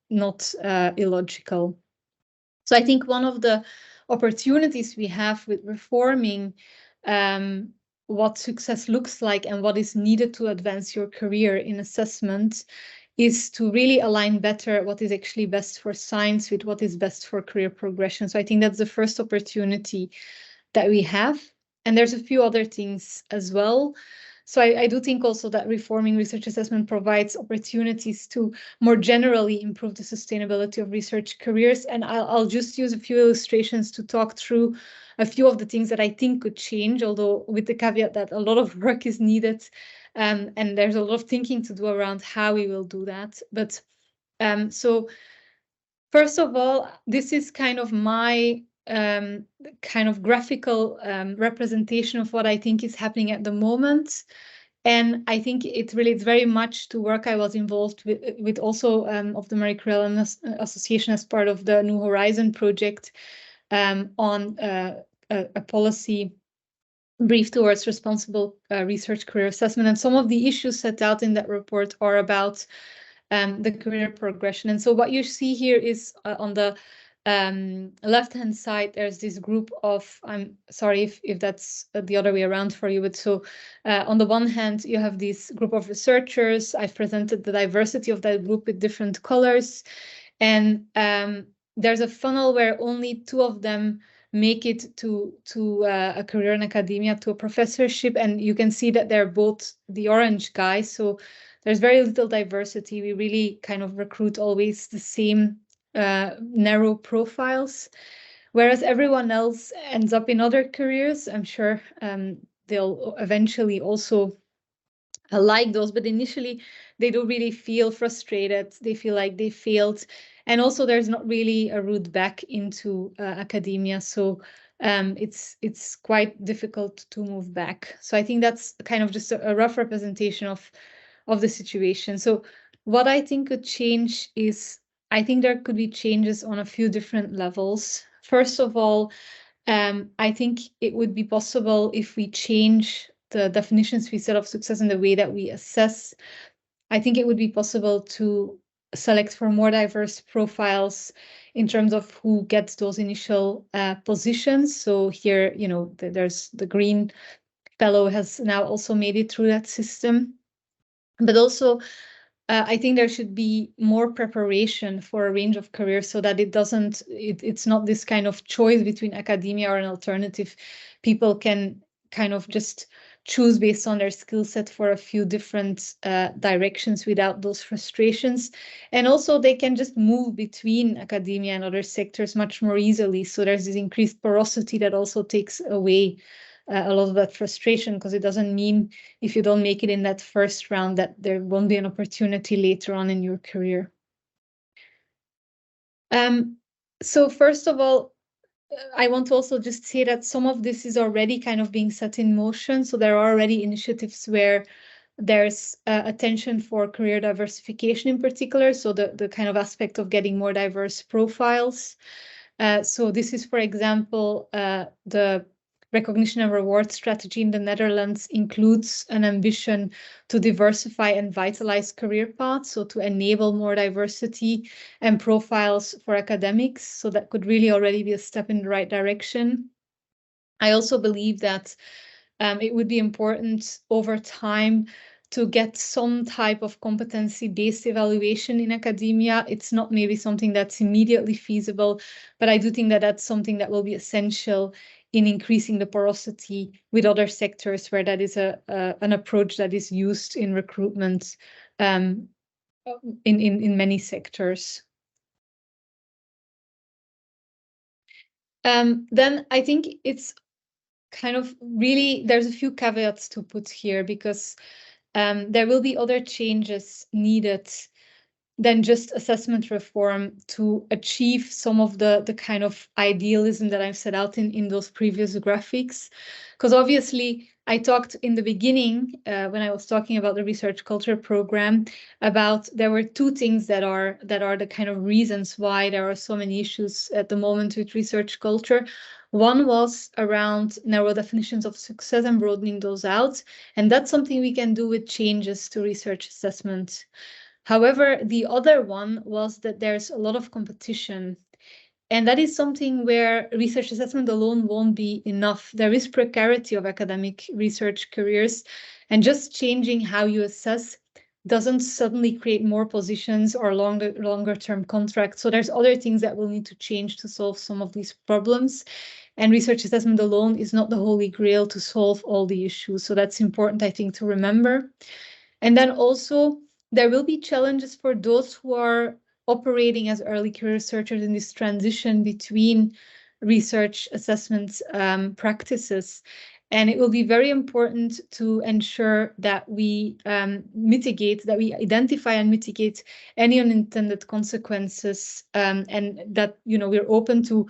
not illogical. So I think one of the opportunities we have with reforming what success looks like and what is needed to advance your career in assessment is to really align better what is actually best for science with what is best for career progression. So I think that's the first opportunity that we have. And there's a few other things as well. So I do think also that reforming research assessment provides opportunities to more generally improve the sustainability of research careers. And I'll just use a few illustrations to talk through a few of the things that I think could change, although with the caveat that a lot of work is needed, and there's a lot of thinking to do around how we will do that. But so first of all, this is kind of my kind of graphical representation of what I think is happening at the moment. And I think it relates very much to work I was involved with also of the Marie Curie Association as part of the New Horizon project on a policy brief towards responsible research career assessment. And some of the issues set out in that report are about the career progression. And so what you see here is on the left-hand side, there's this group of, I'm sorry if that's the other way around for you, but so on the one hand, you have this group of researchers. I've presented the diversity of that group with different colors. And there's a funnel where only 2 of them make it to a career in academia, to a professorship. And you can see that they're both the orange guys. So there's very little diversity. We really kind of recruit always the same narrow profiles, whereas everyone else ends up in other careers. I'm sure they'll eventually also like those, but initially they don't really feel frustrated. They feel like they failed. And also there's not really a route back into academia. So it's quite difficult to move back. So I think that's kind of just a rough representation of the situation. So what I think could change is, I think there could be changes on a few different levels. First of all, I think it would be possible if we change the definitions we set of success in the way that we assess. I think it would be possible to select for more diverse profiles in terms of who gets those initial positions. So here, you know, there's the green fellow has now also made it through that system. But also, I think there should be more preparation for a range of careers so that it's not this kind of choice between academia or an alternative. People can kind of just choose based on their skill set for a few different directions without those frustrations. And also they can just move between academia and other sectors much more easily. So there's this increased porosity that also takes away a lot of that frustration, because it doesn't mean if you don't make it in that first round that there won't be an opportunity later on in your career. So first of all, I want to also just say that some of this is already kind of being set in motion. So there are already initiatives where there's attention for career diversification in particular. So the kind of aspect of getting more diverse profiles. So this is, for example, the recognition and reward strategy in the Netherlands includes an ambition to diversify and vitalize career paths, so to enable more diversity and profiles for academics. So that could really already be a step in the right direction. I also believe that it would be important over time to get some type of competency-based evaluation in academia. It's not maybe something that's immediately feasible, but I do think that that's something that will be essential in increasing the porosity with other sectors where that is an approach that is used in recruitment in many sectors. Then I think it's kind of really, there's a few caveats to put here, because there will be other changes needed than just assessment reform to achieve some of the kind of idealism that I've set out in those previous graphics. Because obviously I talked in the beginning, when I was talking about the research culture program, about there were 2 things that are the kind of reasons why there are so many issues at the moment with research culture. One was around narrow definitions of success and broadening those out. And that's something we can do with changes to research assessment. However, the other one was that there's a lot of competition. And that is something where research assessment alone won't be enough. There is precarity of academic research careers, and just changing how you assess doesn't suddenly create more positions or longer term contracts. So there's other things that will need to change to solve some of these problems. And research assessment alone is not the holy grail to solve all the issues. So that's important, I think, to remember. And then also, there will be challenges for those who are operating as early career researchers in this transition between research assessment practices. And it will be very important to ensure that we identify and mitigate any unintended consequences, and that, we're open to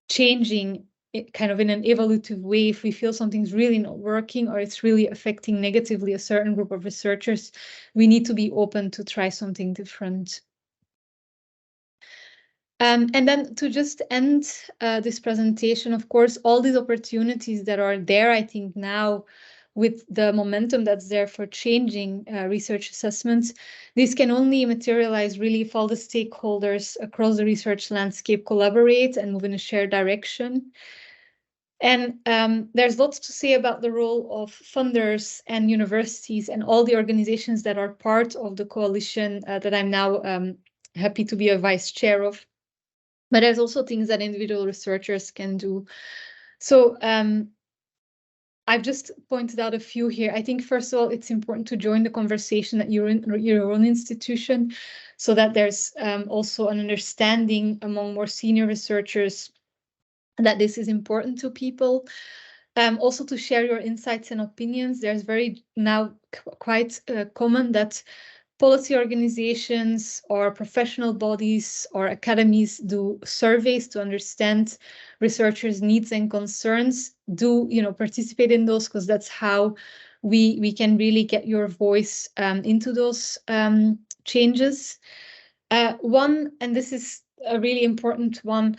changing it kind of in an evolutive way. If we feel something's really not working or it's really affecting negatively a certain group of researchers, we need to be open to try something different. And then to just end this presentation, of course, all these opportunities that are there, I think now, with the momentum that's there for changing research assessments, this can only materialize really if all the stakeholders across the research landscape collaborate and move in a shared direction. And there's lots to say about the role of funders and universities and all the organizations that are part of the coalition that I'm now happy to be a vice chair of. But there's also things that individual researchers can do. So I've just pointed out a few here. I think, first of all, it's important to join the conversation at your own institution, so that there's also an understanding among more senior researchers that this is important to people. Also to share your insights and opinions. There's very now quite common that policy organizations or professional bodies or academies do surveys to understand researchers' needs and concerns. Do participate in those, because that's how we can really get your voice into those changes. One, and this is a really important one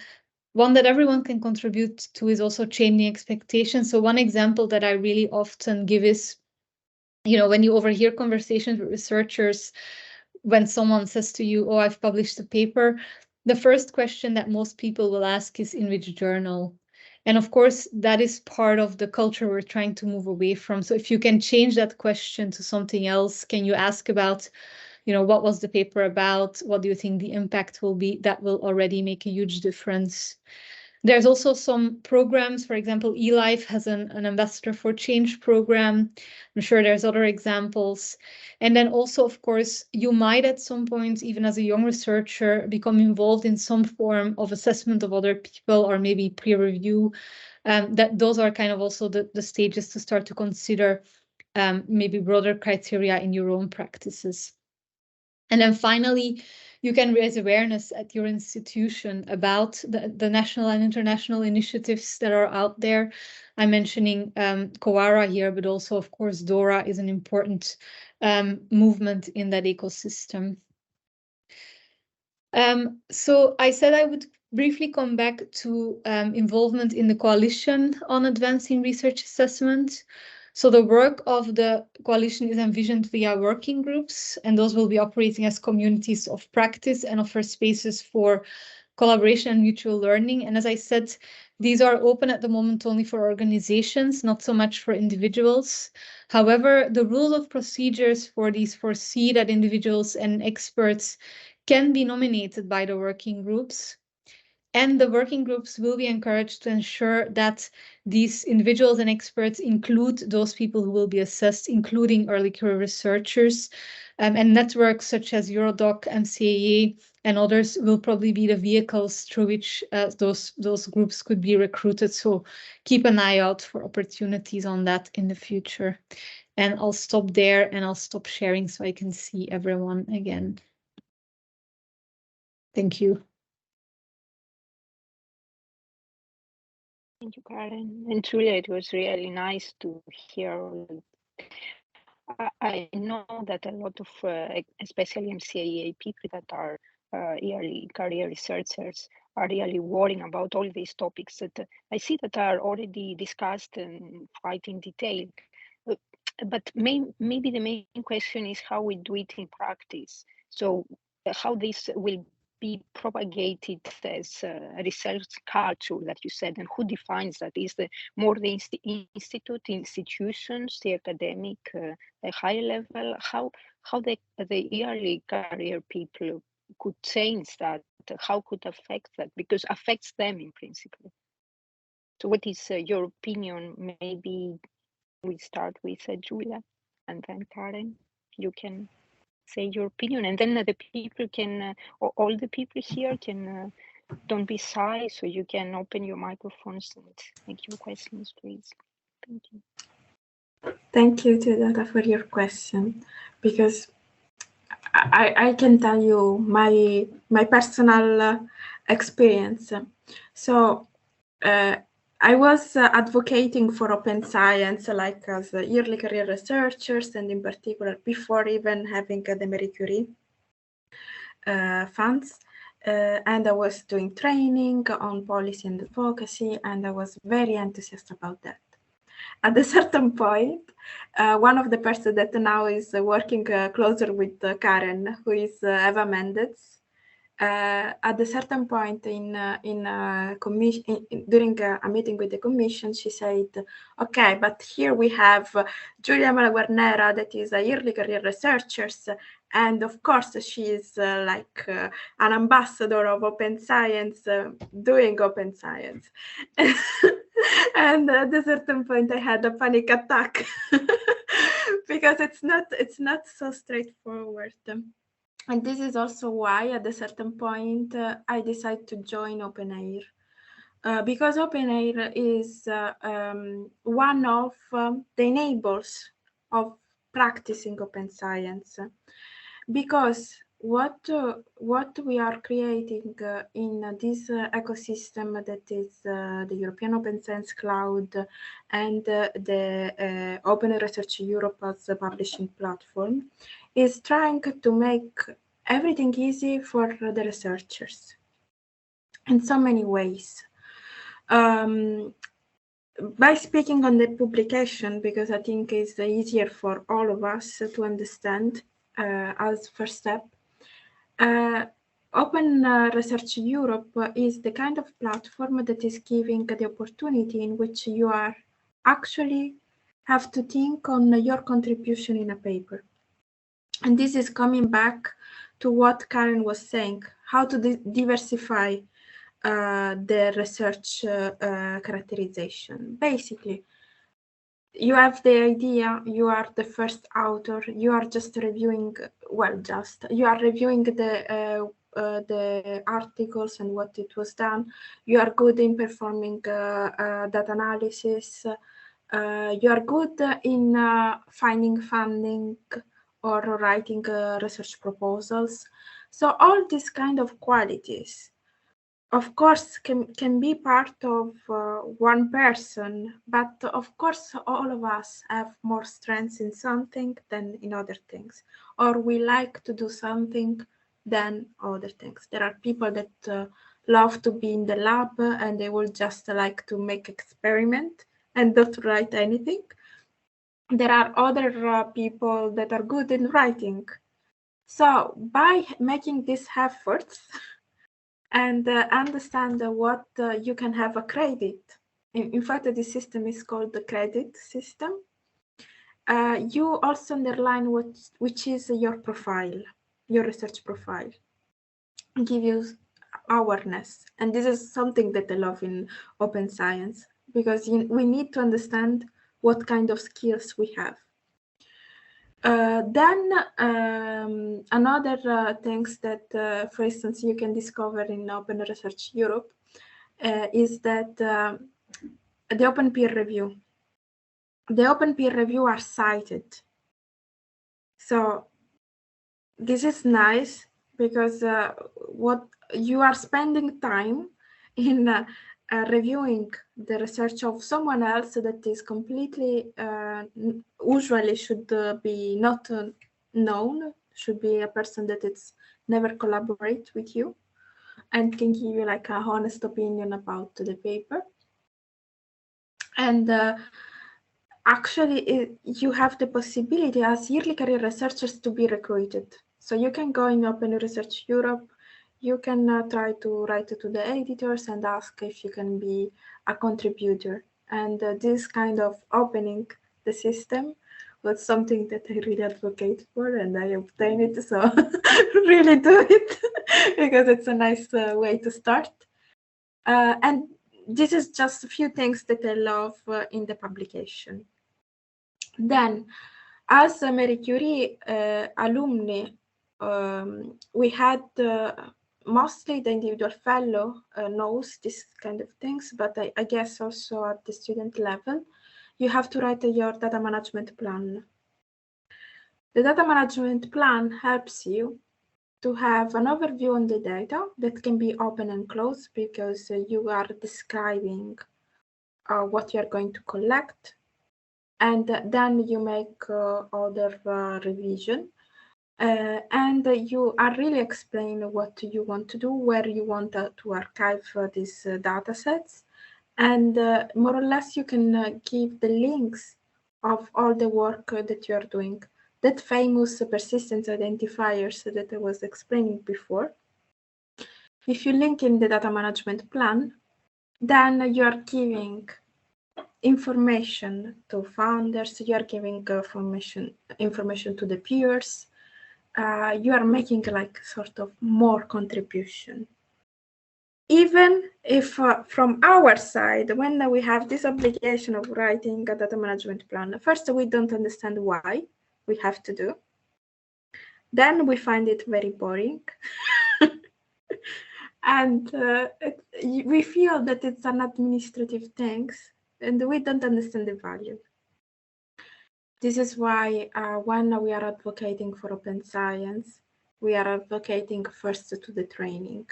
that everyone can contribute to, is also changing expectations. So one example that I really often give is, when you overhear conversations with researchers, when someone says to you, "Oh, I've published a paper," the first question that most people will ask is, "In which journal?" And of course, that is part of the culture we're trying to move away from. So if you can change that question to something else, can you ask about, what was the paper about? What do you think the impact will be? That will already make a huge difference. There's also some programs. For example, eLife has an Ambassador for Change program. I'm sure there's other examples. And then also, of course, you might at some point, even as a young researcher, become involved in some form of assessment of other people, or maybe peer review. Those are kind of also the stages to start to consider maybe broader criteria in your own practices. And then finally, you can raise awareness at your institution about the national and international initiatives that are out there. I'm mentioning COARA here, but also, of course, DORA is an important movement in that ecosystem. So I said I would briefly come back to involvement in the Coalition on Advancing Research Assessment. So the work of the coalition is envisioned via working groups, and those will be operating as communities of practice and offer spaces for collaboration and mutual learning. And as I said, these are open at the moment only for organizations, not so much for individuals. However, the rules of procedures for these foresee that individuals and experts can be nominated by the working groups. And the working groups will be encouraged to ensure that these individuals and experts include those people who will be assessed, including early career researchers. And networks such as Eurodoc, MCAA, and others will probably be the vehicles through which those groups could be recruited. So keep an eye out for opportunities on that in the future. And I'll stop there and I'll stop sharing so I can see everyone again. Thank you. Thank you, Karen. And truly, it was really nice to hear. I know that a lot of, especially MCAA people that are early career researchers, are really worrying about all these topics that I see that are already discussed and quite in detail. But maybe the main question is how we do it in practice. So how this will be propagated as a research culture that you said, and who defines that? Is the more the institutions, the academic, the higher level? How the early career people could change that? How could affect that? Because affects them in principle. So what is your opinion? Maybe we start with Julia and then Karen. You can say your opinion, and then the people can, all the people here can, don't be shy, so you can open your microphones and make your questions, please. Thank you. Thank you, Teodora, for your question, because I can tell you my personal experience. So I was advocating for open science, like as early career researchers, and in particular before even having the Marie Curie funds. And I was doing training on policy and advocacy, and I was very enthusiastic about that. At a certain point, one of the persons that now is working closer with Karen, who is Eva Mendes, at a certain point during a meeting with the commission, she said, okay, but here we have Giulia Malaguarnera, that is a early career researcher, and of course she is like an ambassador of open science, doing open science. And at a certain point I had a panic attack because it's not so straightforward. And this is also why at a certain point I decided to join OpenAIR, because OpenAIR is one of the enablers of practicing open science. Because what we are creating in this ecosystem, that is the European Open Science Cloud and the Open Research Europe as a publishing platform, is trying to make everything easy for the researchers in so many ways. By speaking on the publication, because I think it's easier for all of us to understand as first step. Open Research Europe is the kind of platform that is giving the opportunity in which you are actually have to think on your contribution in a paper. And this is coming back to what Karen was saying, how to diversify the research characterization. Basically, you have the idea, you are the first author, you are just reviewing, you are reviewing the articles and what it was done. You are good in performing data analysis. You are good in finding funding or writing research proposals. So all these kind of qualities, of course, can be part of one person, but of course, all of us have more strengths in something than in other things, or we like to do something than other things. There are people that love to be in the lab and they will just like to make experiment and don't write anything. There are other people that are good in writing. So by making these efforts, and understand what you can have a credit. In fact, this system is called the credit system. You also underline which is your profile, your research profile, and give you awareness. And this is something that I love in open science, because we need to understand what kind of skills we have. Then another things that, for instance, you can discover in Open Research Europe is that the open peer review. The open peer review are cited. So this is nice because what you are spending time in reviewing the research of someone else that is completely usually should be not known, should be a person that it's never collaborate with you and can give you like a honest opinion about the paper. And actually you have the possibility as early career researchers to be recruited. So you can go in Open Research Europe, you can try to write to the editors and ask if you can be a contributor. And this kind of opening the system was something that I really advocate for, and I obtain it, so really do it because it's a nice way to start. And this is just a few things that I love in the publication. Then, as a Marie Curie alumni, we had mostly the individual fellow knows this kind of things, but I guess also at the student level, you have to write your data management plan. The data management plan helps you to have an overview on the data that can be open and closed because you are describing what you're going to collect, and then you make other revision. And you are really explain what you want to do, where you want to archive these data sets, and more or less you can give the links of all the work that you are doing. That famous persistence identifiers that I was explaining before. If you link in the data management plan, then you are giving information to founders, you are giving information to the peers, you are making like sort of more contribution. Even if from our side, when we have this obligation of writing a data management plan, first we don't understand why we have to do. Then we find it very boring. And we feel that it's an administrative thing and we don't understand the value. This is why when we are advocating for open science, we are advocating first to the training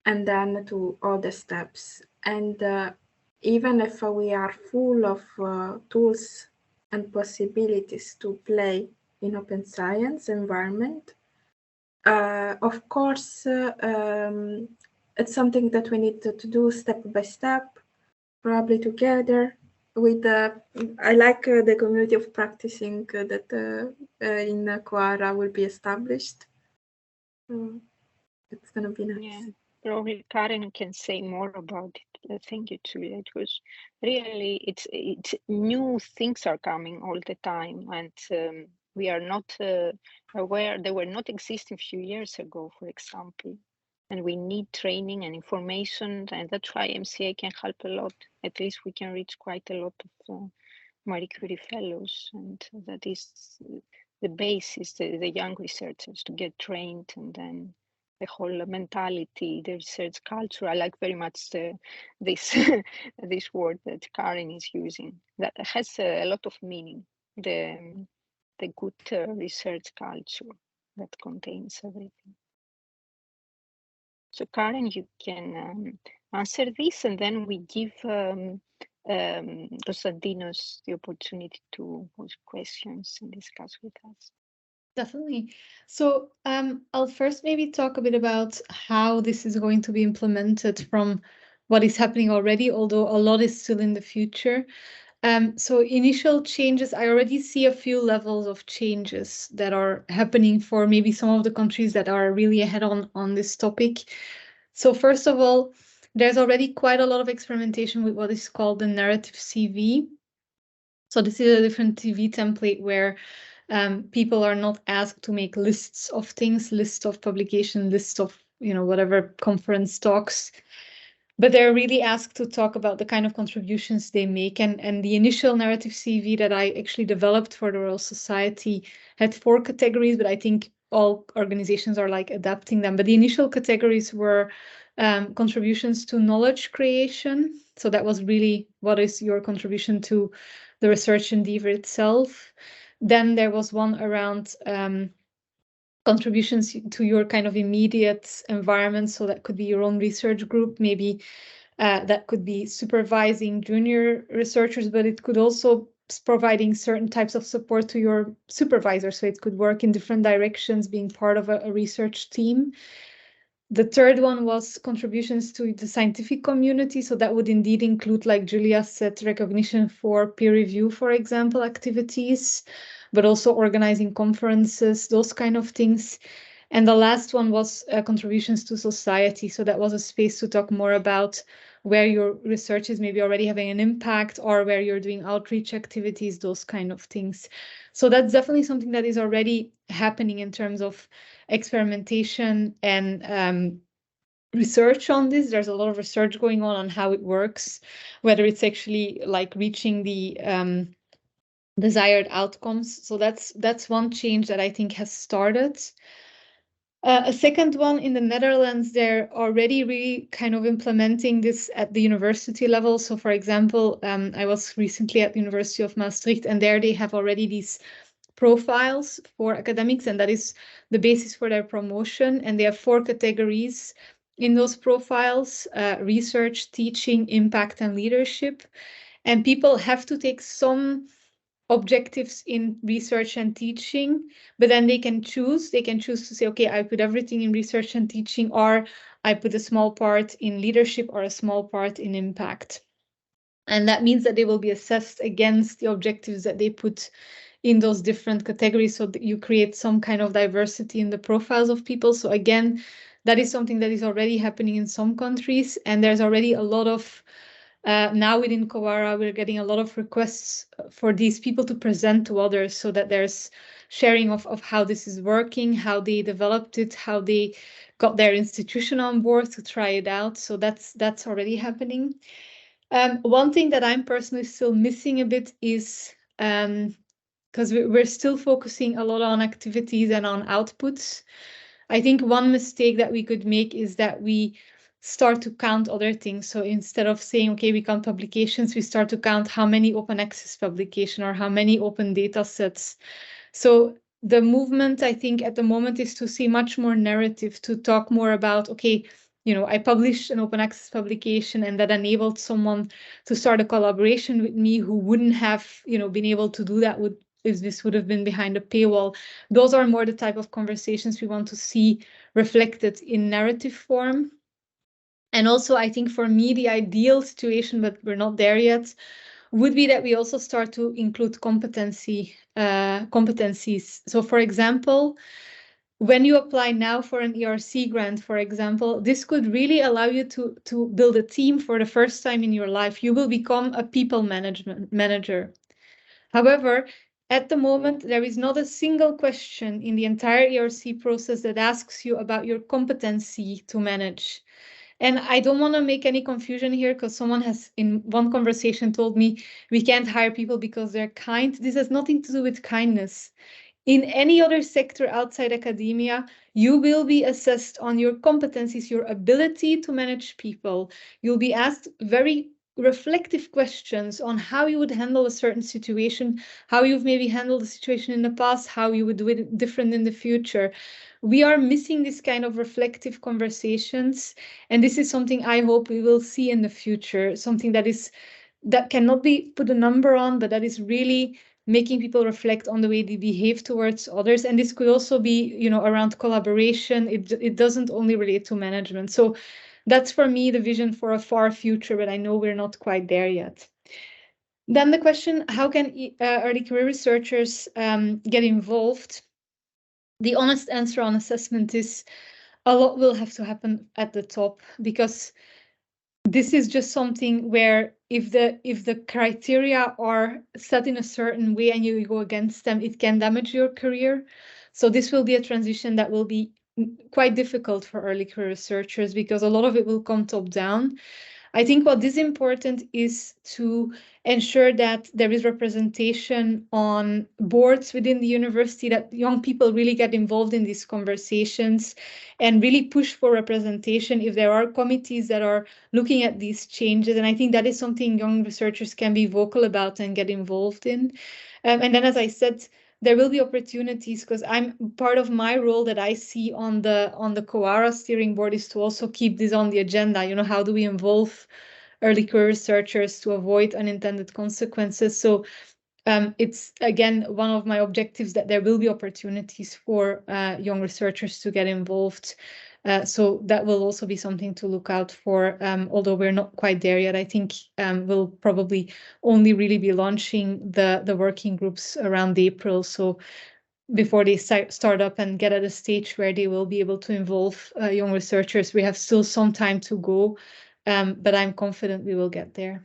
and then to other steps. And even if we are full of tools and possibilities to play in open science environment, of course, it's something that we need to do step by step, probably together with I like the community of practicing that in Quara will be established. It's going to be nice. Yeah, probably Karen can say more about it. Thank you, Julia. It was really, it's new things are coming all the time, and we are not aware they were not existing a few years ago, for example. And we need training and information, and that's why MCA can help a lot. At least we can reach quite a lot of Marie Curie fellows, and that is the basis, the young researchers to get trained, and then the whole mentality, the research culture. I like very much this this word that Karen is using. That has a lot of meaning. The good research culture that contains everything. So Karen, you can answer this, and then we give Konstantinos the opportunity to pose questions and discuss with us. Definitely. So I'll first maybe talk a bit about how this is going to be implemented from what is happening already, although a lot is still in the future. So initial changes, I already see a few levels of changes that are happening for maybe some of the countries that are really ahead on this topic. So first of all, there's already quite a lot of experimentation with what is called the narrative CV. So this is a different CV template where people are not asked to make lists of things, lists of publication, lists of, whatever conference talks, but they're really asked to talk about the kind of contributions they make. And the initial narrative CV that I actually developed for the Royal Society had 4 categories, but I think all organizations are like adapting them. But the initial categories were contributions to knowledge creation. So that was really what is your contribution to the research endeavor itself. Then there was one around contributions to your kind of immediate environment. So that could be your own research group, maybe that could be supervising junior researchers, but it could also providing certain types of support to your supervisor. So it could work in different directions, being part of a research team. The third one was contributions to the scientific community. So that would indeed include, like Julia said, recognition for peer review, for example, activities, but also organizing conferences, those kind of things. And the last one was contributions to society. So that was a space to talk more about where your research is maybe already having an impact, or where you're doing outreach activities, those kind of things. So that's definitely something that is already happening in terms of experimentation and research on this. There's a lot of research going on how it works, whether it's actually like reaching the desired outcomes. So that's one change that I think has started. A second one in the Netherlands, they're already really kind of implementing this at the university level. So for example, I was recently at the University of Maastricht, and there they have already these profiles for academics, and that is the basis for their promotion. And they have 4 categories in those profiles: research, teaching, impact, and leadership. And people have to take some objectives in research and teaching, but then they can choose to say, okay, I put everything in research and teaching, or I put a small part in leadership, or a small part in impact. And that means that they will be assessed against the objectives that they put in those different categories, so that you create some kind of diversity in the profiles of people. So again, that is something that is already happening in some countries, and there's already a lot of now within Kowara, we're getting a lot of requests for these people to present to others, so that there's sharing of how this is working, how they developed it, how they got their institution on board to try it out. So that's already happening. One thing that I'm personally still missing a bit is, because we're still focusing a lot on activities and on outputs. I think one mistake that we could make is that we start to count other things. So instead of saying, okay, we count publications, we start to count how many open access publication or how many open data sets. So the movement, I think, at the moment is to see much more narrative, to talk more about, okay, I published an open access publication, and that enabled someone to start a collaboration with me who wouldn't have, been able to do that if this would have been behind a paywall. Those are more the type of conversations we want to see reflected in narrative form. And also, I think for me, the ideal situation, but we're not there yet, would be that we also start to include competencies. So for example, when you apply now for an ERC grant, for example, this could really allow you to build a team for the first time in your life. You will become a people management manager. However, at the moment, there is not a single question in the entire ERC process that asks you about your competency to manage. And I don't want to make any confusion here, because someone has in one conversation told me we can't hire people because they're kind. This has nothing to do with kindness. In any other sector outside academia, you will be assessed on your competencies, your ability to manage people. You'll be asked very reflective questions on how you would handle a certain situation, how you've maybe handled the situation in the past, how you would do it different in the future. We are missing this kind of reflective conversations, and this is something I hope we will see in the future, something that cannot be put a number on, but that is really making people reflect on the way they behave towards others. And this could also be, around collaboration. It doesn't only relate to management. So that's for me the vision for a far future, but I know we're not quite there yet. Then the question, how can early career researchers get involved? The honest answer on assessment is a lot will have to happen at the top, because this is just something where if the criteria are set in a certain way and you go against them, it can damage your career. So this will be a transition that will be quite difficult for early career researchers, because a lot of it will come top down. I think what is important is to ensure that there is representation on boards within the university, that young people really get involved in these conversations and really push for representation if there are committees that are looking at these changes. And I think that is something young researchers can be vocal about and get involved in. And then, as I said, there will be opportunities, because I'm part of my role that I see on the Kowara steering board is to also keep this on the agenda. How do we involve early career researchers to avoid unintended consequences? So it's, again, one of my objectives that there will be opportunities for young researchers to get involved. So that will also be something to look out for, although we're not quite there yet. I think we'll probably only really be launching the working groups around April. So before they start up and get at a stage where they will be able to involve young researchers. We have still some time to go, but I'm confident we will get there.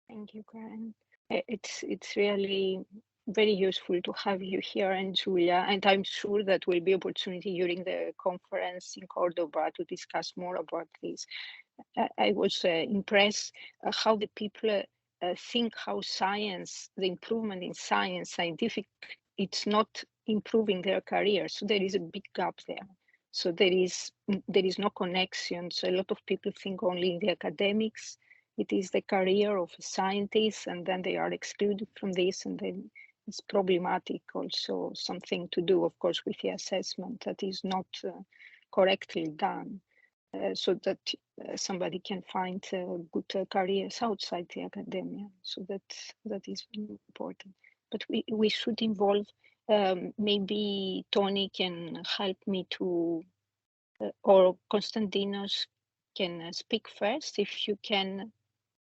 Thank you, Karen. It's really very useful to have you here, and Julia, and I'm sure that will be opportunity during the conference in Cordoba to discuss more about this. I was impressed how the people think how science, the improvement in science, scientific, it's not improving their career. So there is a big gap there. So there is no connection. So a lot of people think only in the academics. It is the career of a scientist, and then they are excluded from this, and then it's problematic. Also, something to do, of course, with the assessment that is not correctly done. So that somebody can find good careers outside the academia. So that is important. But we should involve, maybe Tony can help me to, or Konstantinos can speak first. If you can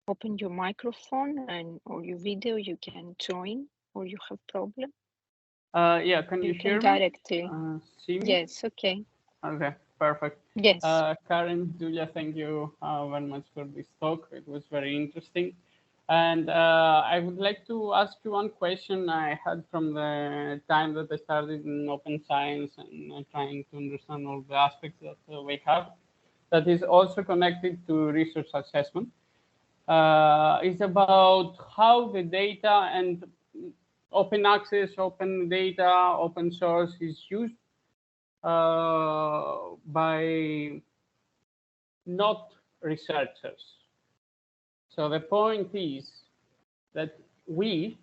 open your microphone or your video, you can join, or you have problem. Yeah, can you hear me? Directly. See me? Yes, okay. Okay, perfect. Yes. Karen, Julia, thank you very much for this talk. It was very interesting. And I would like to ask you one question I had from the time that I started in open science and trying to understand all the aspects that we have, that is also connected to research assessment. It's about how the data and open access, open data, open source is used by not researchers. So the point is that we,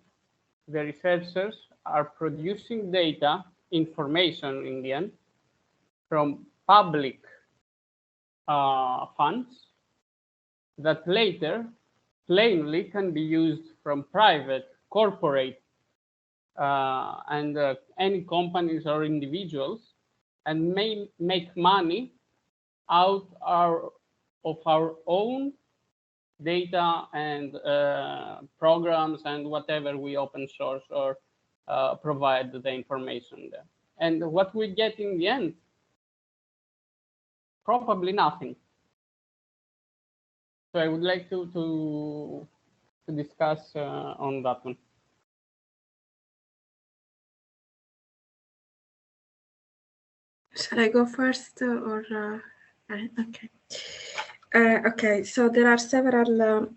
the researchers, are producing data, information in the end, from public funds that later plainly can be used from private, corporate, and any companies or individuals, and may make money out of our own data and programs and whatever we open source or provide the information there. And what we get in the end, probably nothing. So I would like to discuss on that one. Shall I go first or okay? Okay, so there are several.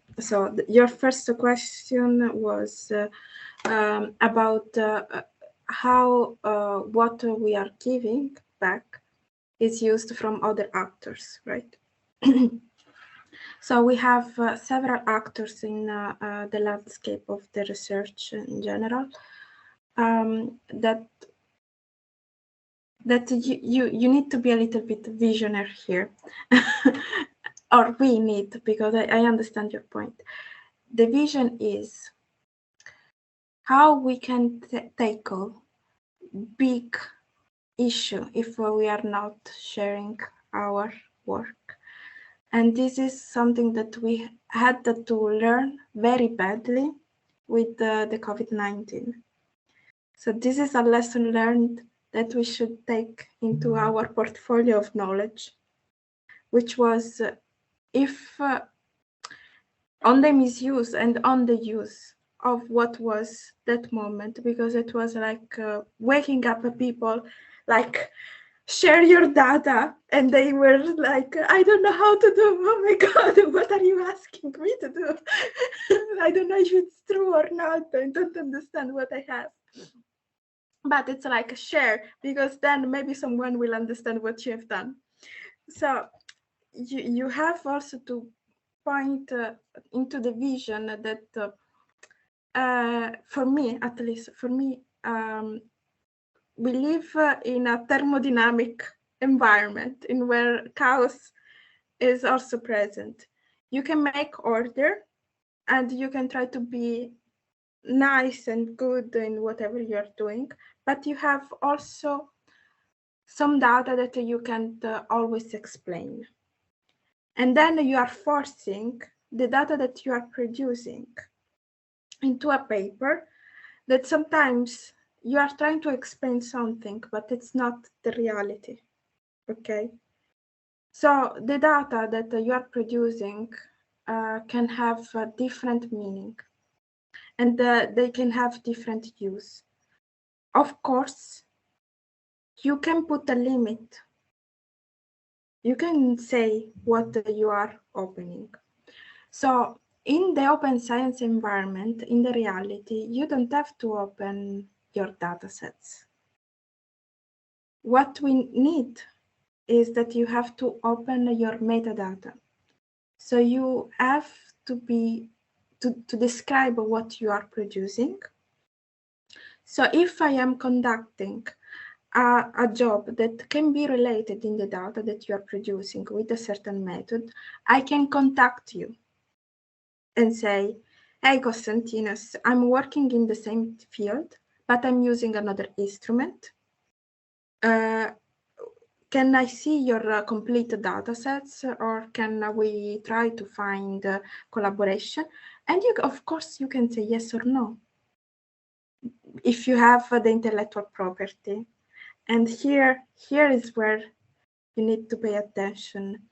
Your first question was about how what we are giving back is used from other actors, right? So we have several actors in the landscape of the research in general that you need to be a little bit visionary here. Or we need, because I understand your point. The vision is how we can tackle big issue if we are not sharing our work. And this is something that we had to learn very badly with the COVID-19. So this is a lesson learned that we should take into our portfolio of knowledge, which was if on the misuse and on the use of what was that moment, because it was like waking up people like, share your data, and they were like, I don't know how to do. Oh my God, what are you asking me to do? I don't know if it's true or not. I don't understand what I have. But it's like a share, because then maybe someone will understand what you have done. So you have also to point into the vision that for me, at least for me, we live in a thermodynamic environment in where chaos is also present. You can make order and you can try to be nice and good in whatever you're doing, but you have also some data that you can't always explain. And then you are forcing the data that you are producing into a paper that sometimes you are trying to explain something, but it's not the reality, okay? So the data that you are producing can have a different meaning, and they can have different use. Of course, you can put a limit. You can say what you are opening. So in the open science environment, in the reality, you don't have to open your data sets. What we need is that you have to open your metadata. So you have to describe what you are producing. So if I am conducting a job that can be related in the data that you are producing with a certain method, I can contact you and say, hey, Konstantinos, I'm working in the same field, but I'm using another instrument. Can I see your complete data sets, or can we try to find collaboration? And you, of course, you can say yes or no, if you have the intellectual property. And here is where you need to pay attention,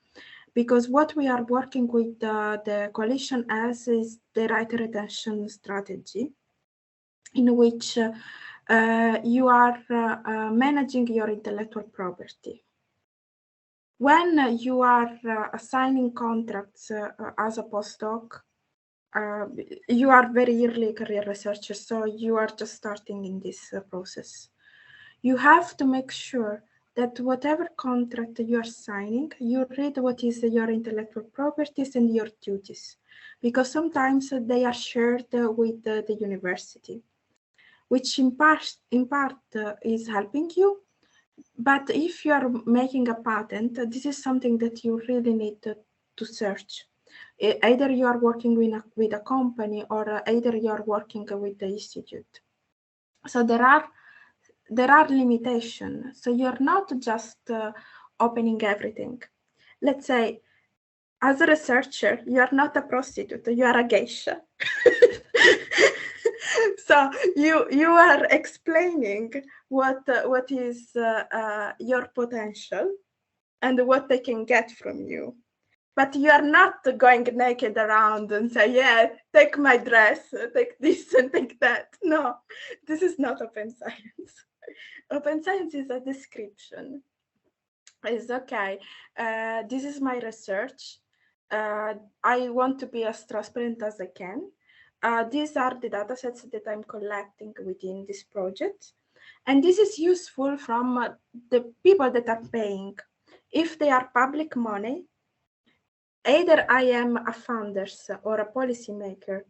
because what we are working with the coalition as is the right retention strategy, in which you are managing your intellectual property. When you are assigning contracts as a postdoc, you are very early career researcher, so you are just starting in this process. You have to make sure that whatever contract you are signing, you read what is your intellectual properties and your duties, because sometimes they are shared with the university, which in part is helping you. But if you are making a patent, this is something that you really need to search. Either you are working with a company, or either you are working with the institute. So there are limitations. So you're not just opening everything. Let's say, as a researcher, you are not a prostitute, you are a geisha. So you are explaining what is your potential and what they can get from you. But you are not going naked around and say, yeah, take my dress, take this and take that. No, this is not open science. Open science is a description. It's okay. This is my research. I want to be as transparent as I can. These are the data sets that I'm collecting within this project. And this is useful from the people that are paying. If they are public money, either I am a founder or a policymaker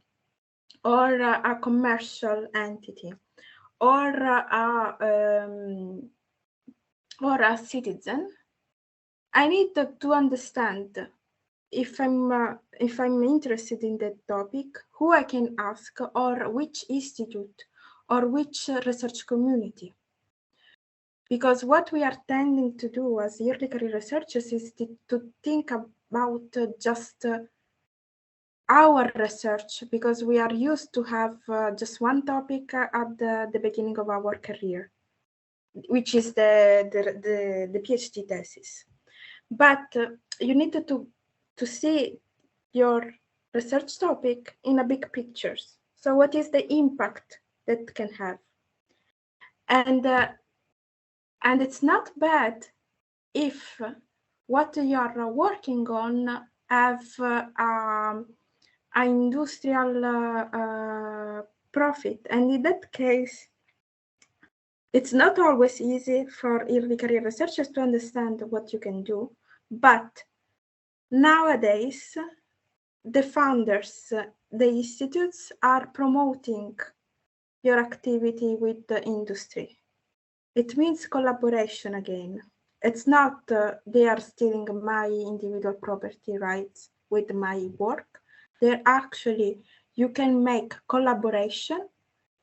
or a commercial entity or a citizen, I need to understand if I'm interested in that topic, who I can ask, or which institute or which research community. Because what we are tending to do as early career researchers is to think about just our research, because we are used to have just one topic at the beginning of our career, which is the PhD thesis. But you need to see your research topic in a big picture. So what is the impact that can have? And it's not bad if what you are working on have an industrial profit. And in that case, it's not always easy for early career researchers to understand what you can do. But nowadays, the founders, the institutes are promoting your activity with the industry. It means collaboration again. It's not they are stealing my individual property rights with my work. They're actually, you can make collaboration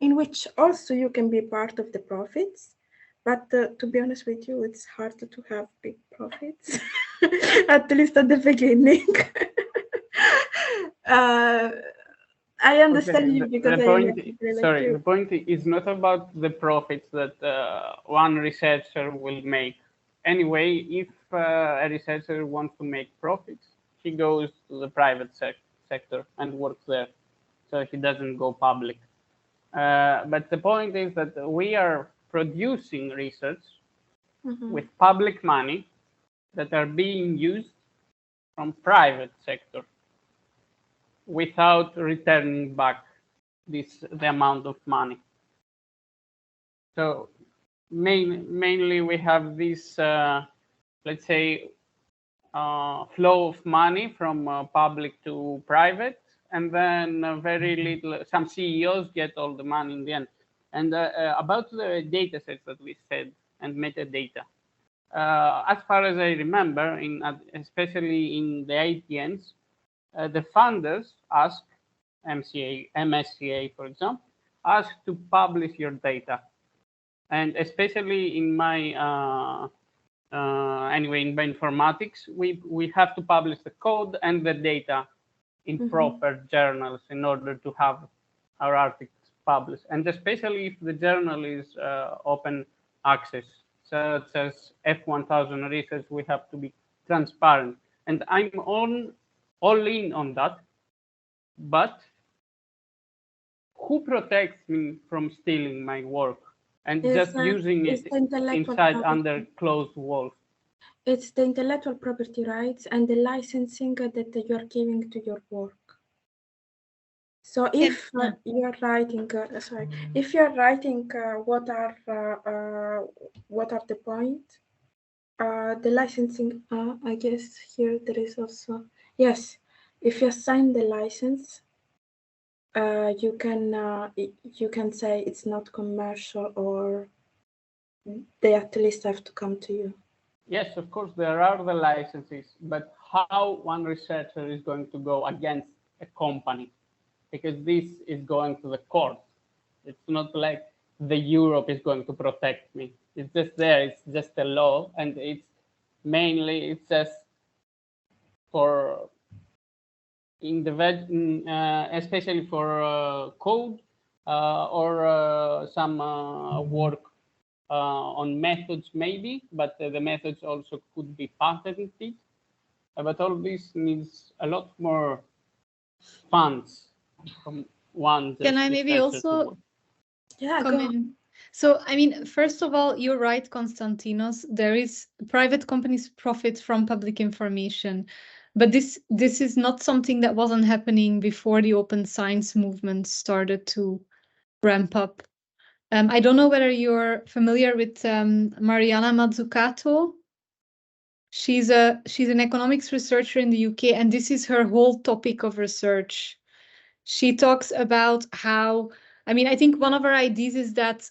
in which also you can be part of the profits. But to be honest with you, it's hard to have big profits, at least at the beginning. I understand Okay, you because the I point, really like sorry, you. the point is not about the profits that one researcher will make. Anyway, if a researcher wants to make profits, he goes to the private sector and works there. So he doesn't go public. But the point is that we are producing research with public money that are being used from private sector without returning back the amount of money. So mainly we have this, let's say, flow of money from public to private, and then very little, some CEOs get all the money in the end. And about the data sets that we said and metadata, as far as I remember, especially in the ATNs, the funders ask MSCA, for example, ask to publish your data. And especially in my anyway, in bioinformatics, we have to publish the code and the data in proper journals in order to have our articles published. And especially if the journal is open access, such as F1000 research, we have to be transparent. And I'm all in on that. But who protects me from stealing my work and just using it inside under closed walls? It's the intellectual property rights and the licensing that you are giving to your work. So if you're writing, if you're writing what are the point, the licensing. I guess here there is also yes. If you sign the license, you can say it's not commercial, or they at least have to come to you. Yes, of course, there are the licenses, but how one researcher is going to go against a company? Because this is going to the court. It's not like the Europe is going to protect me. It's just there. It's just a law, and it's just for especially for code or some work on methods maybe, but the methods also could be patented. But all this needs a lot more funds from one. Can I maybe also come in? So, I mean, first of all, you're right, Konstantinos. There is private companies profit from public information, but this is not something that wasn't happening before the open science movement started to ramp up. I don't know whether you're familiar with Mariana Mazzucato. She's an economics researcher in the UK, and this is her whole topic of research. She talks about how, I mean, I think one of her ideas is that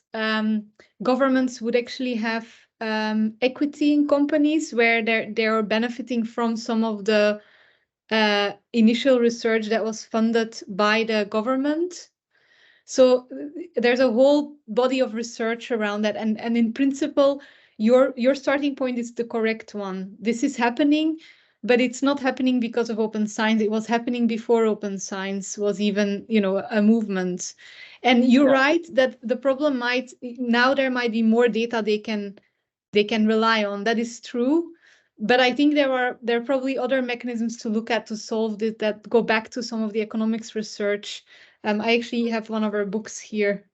governments would actually have equity in companies where they're benefiting from some of the initial research that was funded by the government. So there's a whole body of research around that, and in principle, your starting point is the correct one. This is happening, but it's not happening because of open science. It was happening before open science was even, a movement. And you're right that the problem there might be more data they can rely on. That is true. But I think there are probably other mechanisms to look at to solve this that go back to some of the economics research. I actually have one of her books here.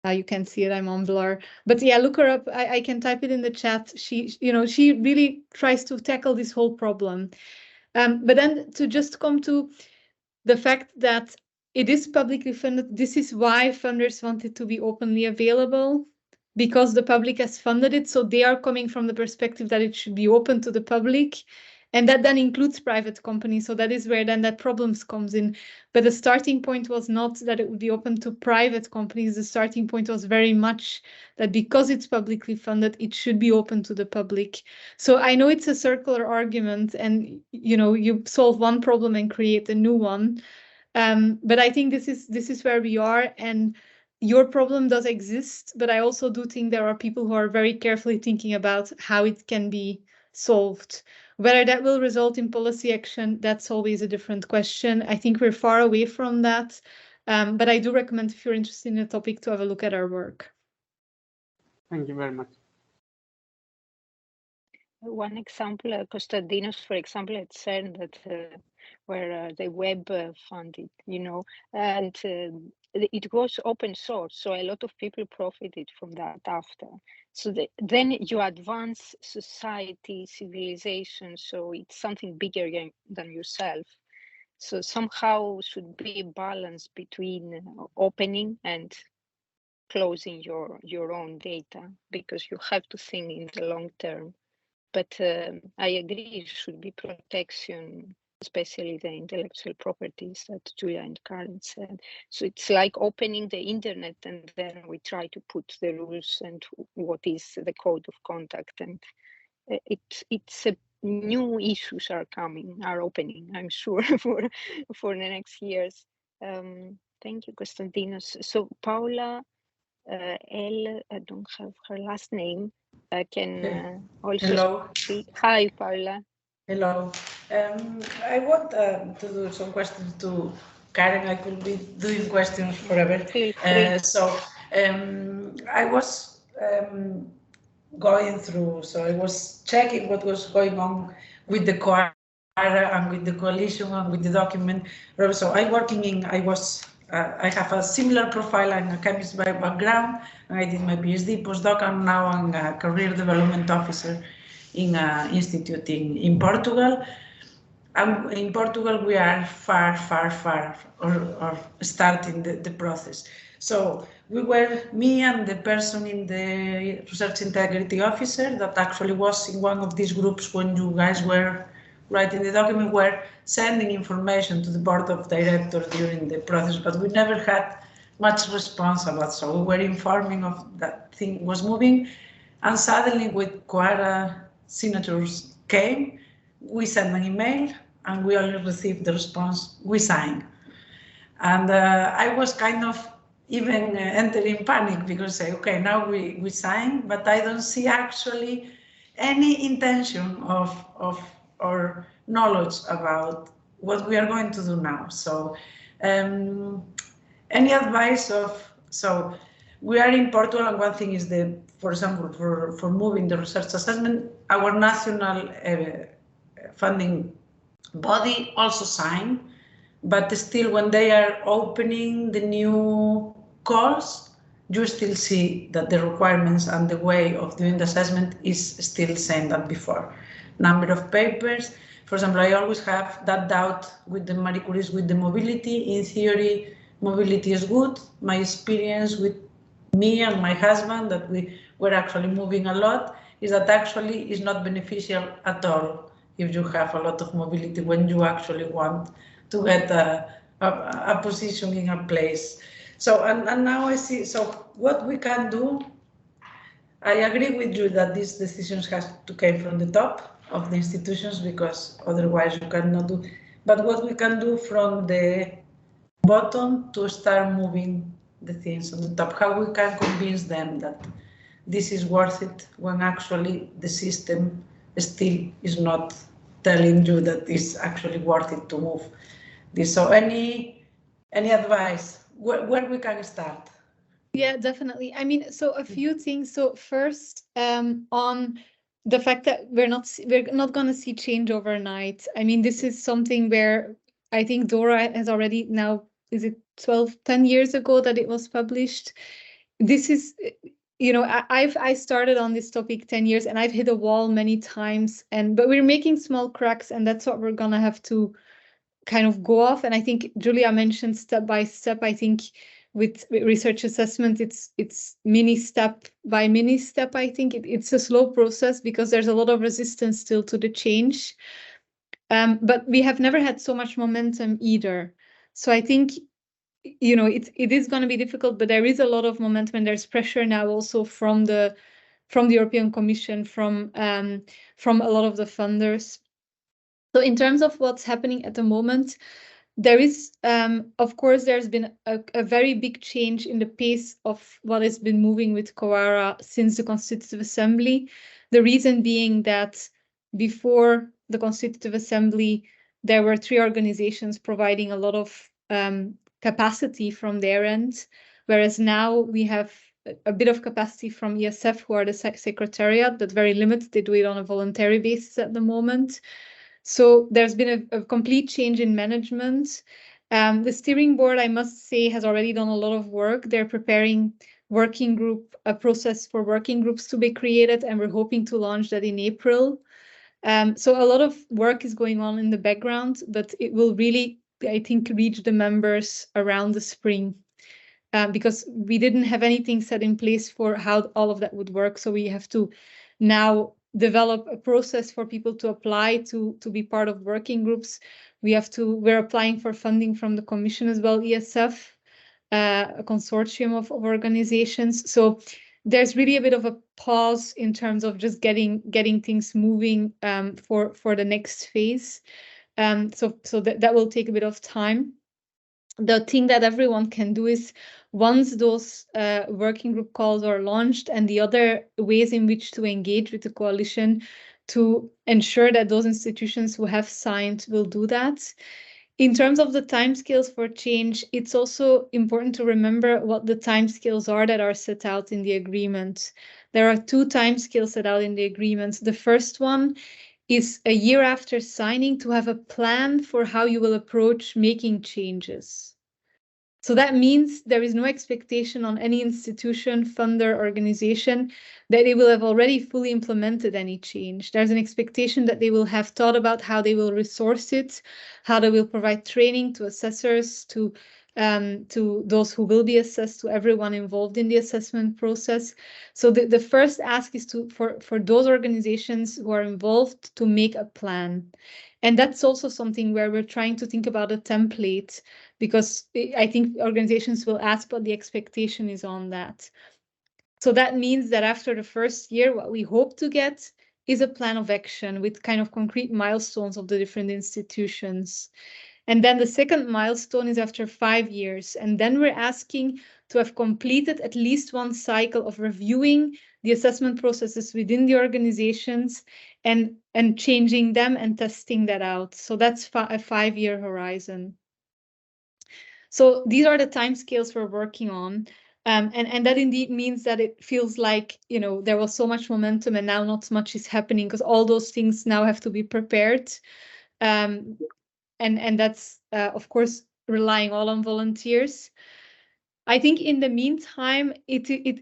You can see it. I'm on Blur. But yeah, look her up. I can type it in the chat. She really tries to tackle this whole problem. But then to just come to the fact that it is publicly funded, this is why funders want it to be openly available, because the public has funded it. So they are coming from the perspective that it should be open to the public. And that then includes private companies. So that is where then that problems comes in. But the starting point was not that it would be open to private companies. The starting point was very much that because it's publicly funded, it should be open to the public. So I know it's a circular argument, and you solve one problem and create a new one. But I think this is where we are, and your problem does exist. But I also do think there are people who are very carefully thinking about how it can be solved. Whether that will result in policy action, that's always a different question. I think we're far away from that. But I do recommend, if you're interested in the topic, to have a look at our work. Thank you very much. One example, Konstantinos, for example, at CERN, that where the web funded, and it was open source, so a lot of people profited from that after. So then you advance society, civilization, so it's something bigger than yourself. So somehow should be a balance between opening and closing your own data, because you have to think in the long term. But I agree, it should be protection, especially the intellectual properties that Julia and Karen said. So it's like opening the internet, and then we try to put the rules and what is the code of conduct. And it's a new issues are opening, I'm sure, for the next years. Thank you, Konstantinos. So Paula L, I don't have her last name, can also Hello. speak. Hi, Paula. Hello. I want to do some questions to Karen. I could be doing questions forever. Feel free. I was going through, so I was checking what was going on with the COARA and with the coalition and with the document. So I have a similar profile. I'm a chemist by background, and I did my PhD, postdoc, and now I'm a career development officer in an institute in Portugal. And in Portugal, we are far or starting the process. So we were, me and the person in the research integrity officer that actually was in one of these groups when you guys were writing the document, were sending information to the board of directors during the process, but we never had much response about. So we were informing of that thing was moving, and suddenly with COARA signatures came, we sent an email and we only received the response, we signed. And I was kind of even entering panic because say, okay, now we sign, but I don't see actually any intention of or knowledge about what we are going to do now. So any advice so we are in Portugal, and one thing is for example, for moving the research assessment, our national funding body also signed, but still when they are opening the new calls, you still see that the requirements and the way of doing the assessment is still the same than before. Number of papers, for example, I always have that doubt with the Marie Curie's with the mobility. In theory, mobility is good. My experience with me and my husband, that we were actually moving a lot, is that actually is not beneficial at all if you have a lot of mobility when you actually want to get a position in a place. So, and now I see, so what we can do, I agree with you that these decisions have to come from the top of the institutions, because otherwise you cannot do, but what we can do from the bottom to start moving the things on the top, how we can convince them that this is worth it when actually the system still is not telling you that it's actually worth it to move this. So any advice where we can start? Yeah, definitely. I mean, so a few things. So first, on the fact that we're not going to see change overnight. I mean, this is something where I think Dora has already now, is it 10 years ago that it was published? This is, I started on this topic 10 years and I've hit a wall many times, but we're making small cracks, and that's what we're going to have to kind of go off. And I think Julia mentioned step by step. I think with research assessment, it's mini step by mini step. I think it's a slow process because there's a lot of resistance still to the change. But we have never had so much momentum either. So I think, it is going to be difficult, but there is a lot of momentum, and there's pressure now also from the European Commission, from a lot of the funders. So in terms of what's happening at the moment, there is, of course, there's been a very big change in the pace of what has been moving with COARA since the Constitutive Assembly. The reason being that before the Constitutive Assembly, there were 3 organizations providing a lot of capacity from their end, whereas now we have a bit of capacity from ESF, who are the secretariat, but very limited. They do it on a voluntary basis at the moment. So there's been a complete change in management. The steering board, I must say, has already done a lot of work. They're preparing a process for working groups to be created, and we're hoping to launch that in April. So a lot of work is going on in the background, but it will really, I think, reach the members around the spring. Because we didn't have anything set in place for how all of that would work. So we have to now develop a process for people to apply to be part of working groups. We're applying for funding from the Commission as well, ESF, a consortium of organizations. So there's really a bit of a pause in terms of just getting things moving for the next phase. So that will take a bit of time. The thing that everyone can do is, once those working group calls are launched and the other ways in which to engage with the coalition, to ensure that those institutions who have signed will do that. In terms of the timescales for change, it's also important to remember what the timescales are that are set out in the agreement. There are 2 timescales set out in the agreement. The first one is a year after signing to have a plan for how you will approach making changes. So that means there is no expectation on any institution, funder, organization that they will have already fully implemented any change. There's an expectation that they will have thought about how they will resource it, how they will provide training to assessors, to those who will be assessed, to everyone involved in the assessment process. So the first ask is for those organizations who are involved to make a plan. And that's also something where we're trying to think about a template, because I think organizations will ask what the expectation is on that. So that means that after the first year, what we hope to get is a plan of action with kind of concrete milestones of the different institutions. And then the second milestone is after 5 years. And then we're asking to have completed at least one cycle of reviewing the assessment processes within the organizations and changing them and testing that out. So that's a 5-year horizon. So these are the timescales we're working on. And that indeed means that it feels like, there was so much momentum and now not much is happening, because all those things now have to be prepared. And that's, of course, relying all on volunteers. I think in the meantime,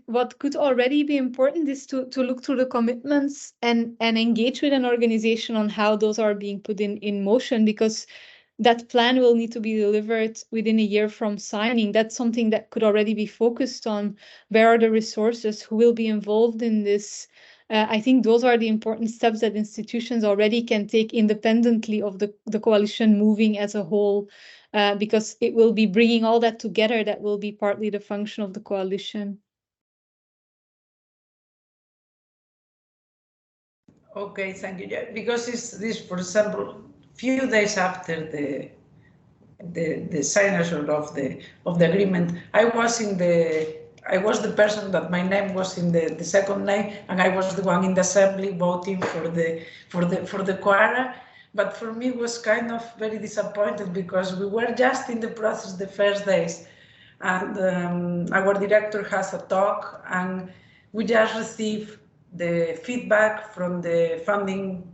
what could already be important is to look through the commitments and engage with an organization on how those are being put in motion, because that plan will need to be delivered within a year from signing. That's something that could already be focused on. Where are the resources? Who will be involved in this? I think those are the important steps that institutions already can take independently of the coalition moving as a whole, because it will be bringing all that together that will be partly the function of the coalition. Okay, thank you. Yeah, because it's this, for example, few days after the signature of the agreement, I was the person that my name was in the second name, and I was the one in the assembly voting for the quota. But for me, it was kind of very disappointed, because we were just in the process the first days, and our director has a talk, and we just received the feedback from the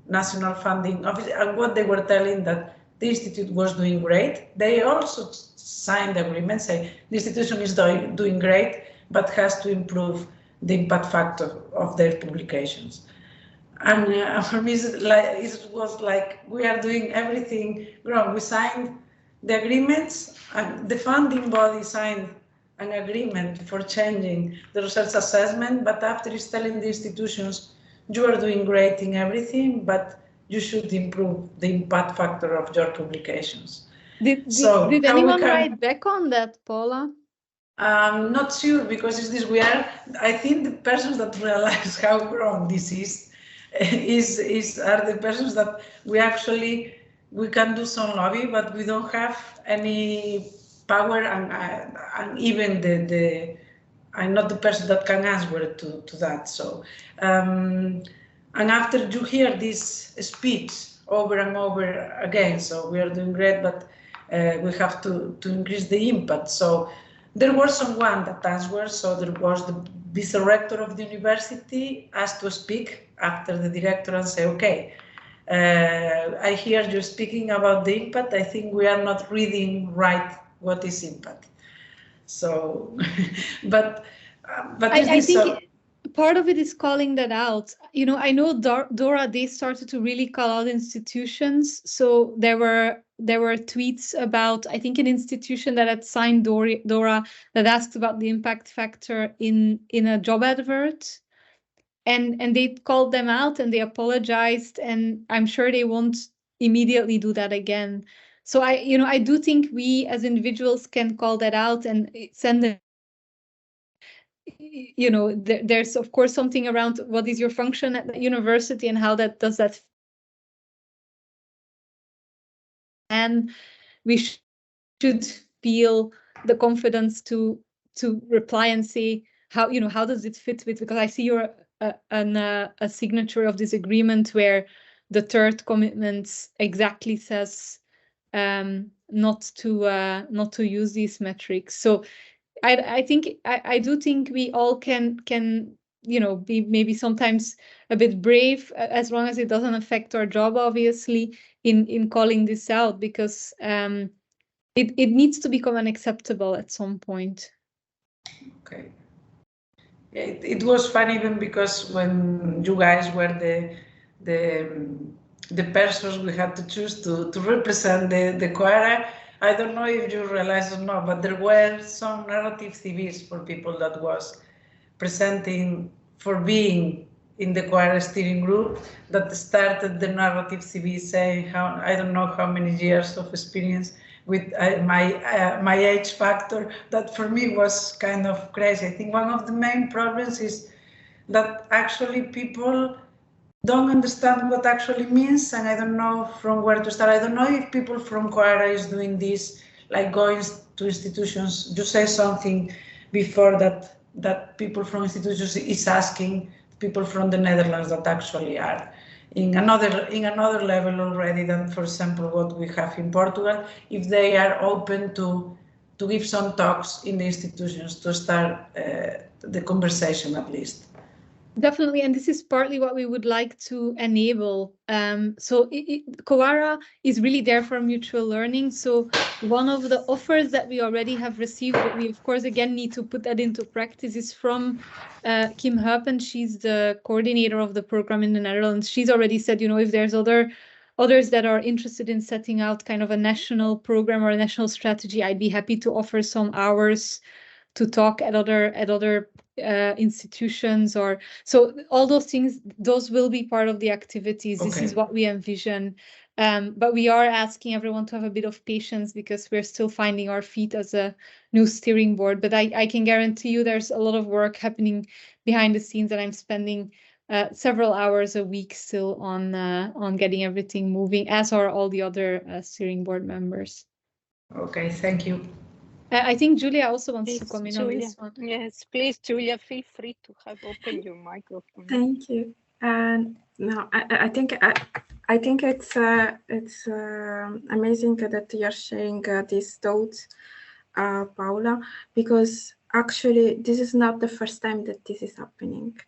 national funding office, and what they were telling that the institute was doing great. They also signed the agreement saying the institution is doing great, but has to improve the impact factor of their publications. And for me, it was like we are doing everything wrong. We signed the agreements, and the funding body signed an agreement for changing the research assessment, but after it's telling the institutions, you are doing great in everything, but you should improve the impact factor of your publications. Did anyone write back on that, Paula? I'm not sure, because it's this. I think the persons that realize how wrong this is are the persons that we can do some lobby, but we don't have any power, and even I'm not the person that can answer to that. So, and after you hear this speech over and over again, so we are doing great, but we have to increase the impact. So there was someone that answered. So there was the vice-rector of the university asked to speak after the director and say, okay, I hear you speaking about the impact. I think we are not reading right what is impact. So, but I think part of it is calling that out. You know, I know Dora, they started to really call out institutions. So there were tweets about, I think, an institution that had signed Dora that asked about the impact factor in a job advert. And they called them out and they apologized, and I'm sure they won't immediately do that again. So I do think we as individuals can call that out and send them. You know, there's of course something around what is your function at the university and how that does that. And we should feel the confidence to reply and say how, you know, how does it fit with, because I see you're a signature of this agreement where the third commitment exactly says not to use these metrics. So I think I do think we all can you know, be maybe sometimes a bit brave, as long as it doesn't affect our job, obviously, in calling this out, because it needs to become unacceptable at some point. Okay. It was fun even because when you guys were the persons we had to choose to represent the choir, I don't know if you realize or not, but there were some narrative CVs for people that was presenting for being in the choir steering group that started the narrative CV saying how, I don't know how many years of experience with my age factor. That for me was kind of crazy. I think one of the main problems is that actually people don't understand what actually means, and I don't know from where to start. I don't know if people from Coara is doing this, like going to institutions. You say something before that people from institutions is asking people from the Netherlands that actually are in another level already than, for example, what we have in Portugal, if they are open to give some talks in the institutions to start the conversation at least. Definitely, and this is partly what we would like to enable. So Coara is really there for mutual learning. So one of the offers that we already have received, but we of course again need to put that into practice, is from Kim Heupen. She's the coordinator of the program in the Netherlands. She's already said, you know, if there's others that are interested in setting out kind of a national program or a national strategy, I'd be happy to offer some hours to talk at other institutions, or so all those things, those will be part of the activities. Okay. This is what we envision, but we are asking everyone to have a bit of patience because we're still finding our feet as a new steering board. But I can guarantee you there's a lot of work happening behind the scenes, and I'm spending several hours a week still on getting everything moving, as are all the other steering board members. Okay, thank you. I think Julia also wants to come in on this one. Yes, please, Julia, feel free to have open your microphone. Thank you. No, I think it's amazing that you're sharing these thoughts, Paula, because actually this is not the first time that this is happening.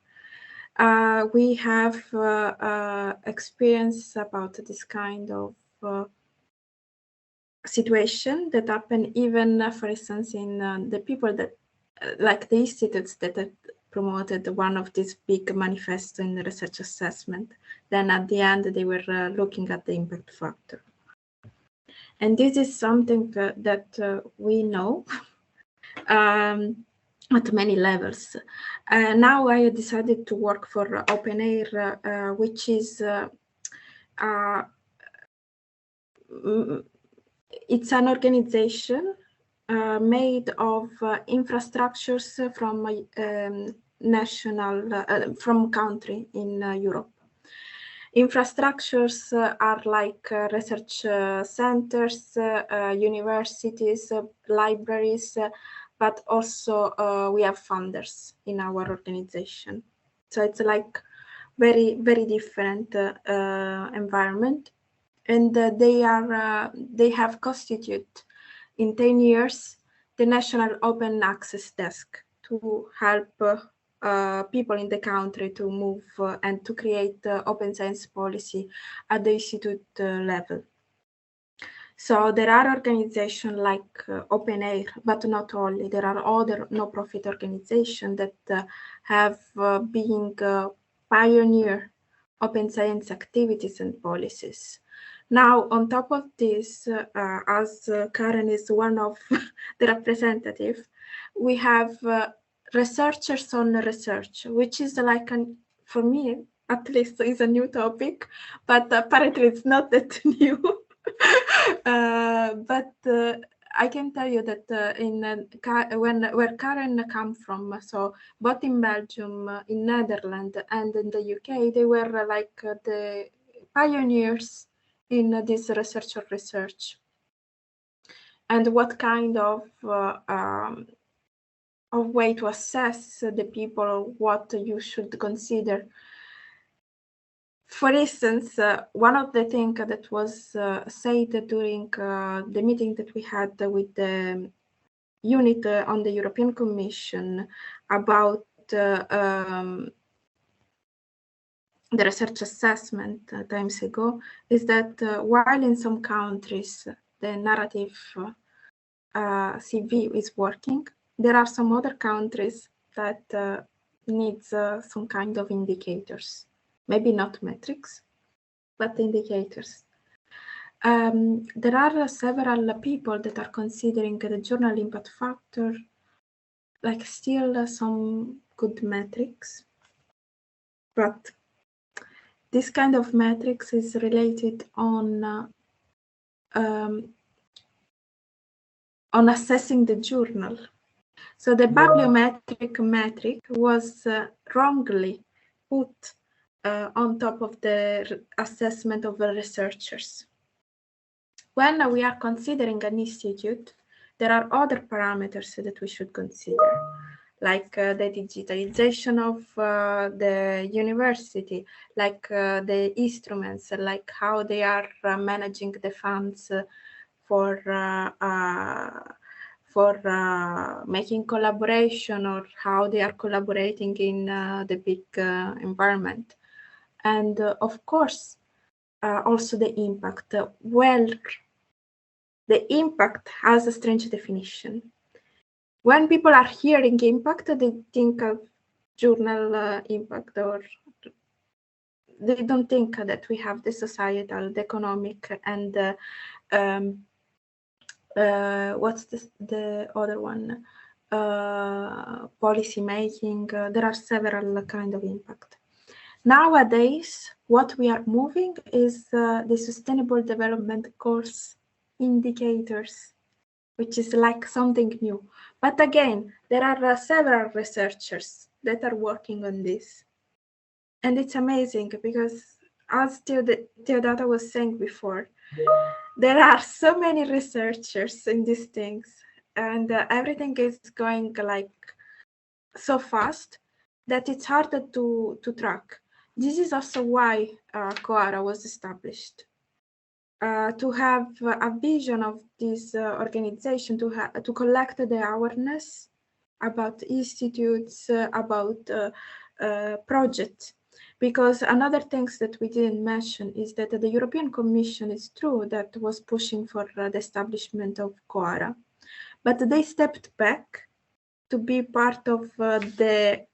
We have experience about this kind of situation that happen even, for instance, in the people that, like the institutes that have promoted one of these big manifesto in the research assessment. Then at the end, they were looking at the impact factor. And this is something that we know at many levels. Now I decided to work for Open Air, which is it's an organization made of infrastructures from from country in Europe. Infrastructures are like research centers, universities, libraries, but also we have funders in our organization. So it's like very, very different environment. and they have constituted in 10 years the National Open Access Desk to help people in the country to move and to create open science policy at the institute level. So there are organizations like OpenAIR, but not only. There are other no-profit organizations that have been pioneer open science activities and policies. Now, on top of this, as Karen is one of the representatives, we have researchers on research, which is like, for me, at least, is a new topic, but apparently it's not that new. But I can tell you that where Karen come from, so both in Belgium, in Netherlands, and in the UK, they were like the pioneers in this research. And what kind of way to assess the people, what you should consider. For instance, one of the things that was said during the meeting that we had with the unit on the European Commission about the research assessment times ago is that while in some countries the narrative CV is working, there are some other countries that needs some kind of indicators. Maybe not metrics, but indicators. There are several people that are considering the journal impact factor, like still some good metrics, but this kind of metrics is related on assessing the journal. So the bibliometric metric was wrongly put on top of the assessment of the researchers. When we are considering an institute, there are other parameters that we should consider, like the digitalization of the university, like the instruments, like how they are managing the funds for making collaboration, or how they are collaborating in the big environment. And of course, also the impact. Well, the impact has a strange definition. When people are hearing impact, they think of journal impact, or they don't think that we have the societal, the economic, and what's the other one? Policy making. There are several kind of impact. Nowadays, what we are moving is the Sustainable Development Goals indicators, which is like something new. But again, there are several researchers that are working on this. And it's amazing because, as Teodata was saying before, there are so many researchers in these things, and everything is going like so fast that it's harder to track. This is also why COARA was established, to have a vision of this organization, to collect the awareness about institutes, about projects. Because another thing that we didn't mention is that the European Commission is true that was pushing for the establishment of COARA, but they stepped back to be part of the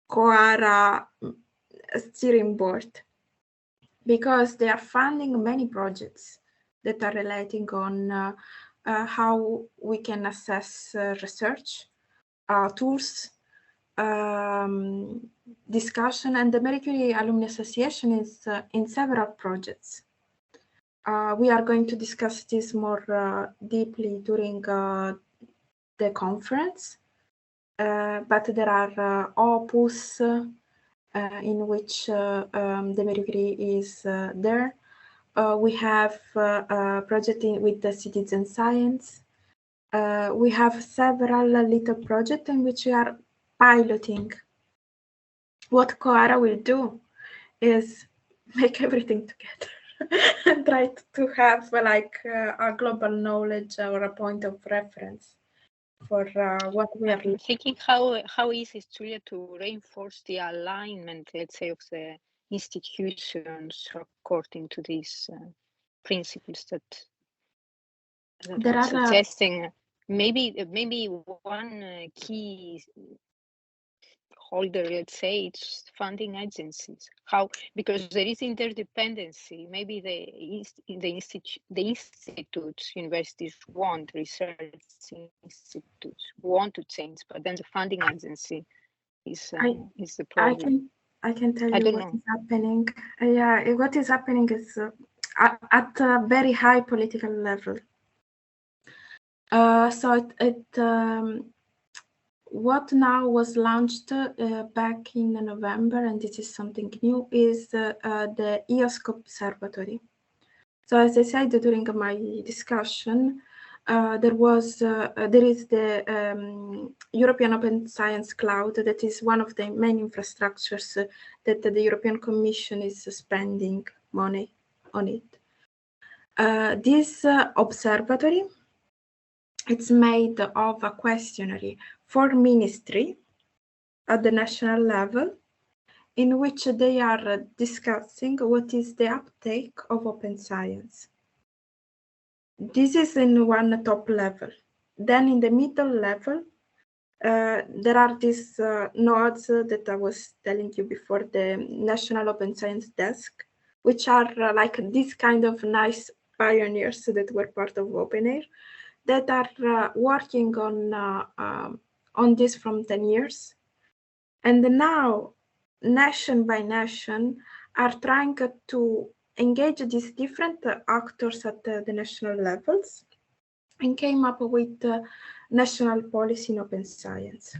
COARA steering board, because they are funding many projects that are relating on how we can assess research, tools, discussion, and the Marie Curie Alumni Association is in several projects. We are going to discuss this more deeply during the conference, but there are opus in which the Marie Curie is there. We have a project with the citizen science. We have several little projects in which we are piloting. What COARA will do is make everything together. and try to have like a global knowledge or a point of reference for what we are I'm thinking how easy is Julia to reinforce the alignment, let's say, of the institutions according to these principles that there are are suggesting. Maybe one key holder, let's say, it's funding agencies. How? Because there is interdependency. Maybe the institutes, universities want, research institutes want to change, but then the funding agency is the problem. I can tell I you don't what know. is happening. Yeah, what is happening is at a very high political level. So what now was launched back in November, and this is something new, is the UNESCO Observatory. So as I said during my discussion, there is the European Open Science Cloud that is one of the main infrastructures that the European Commission is spending money on it. This observatory, it's made of a questionnaire for ministry at the national level, in which they are discussing what is the uptake of open science. This is in one top level. Then in the middle level, there are these nodes that I was telling you before, the National Open Science Desk, which are like this kind of nice pioneers that were part of OpenAIR, that are working on this from 10 years. And now, nation by nation, are trying to engage these different actors at the national levels and came up with national policy in open science.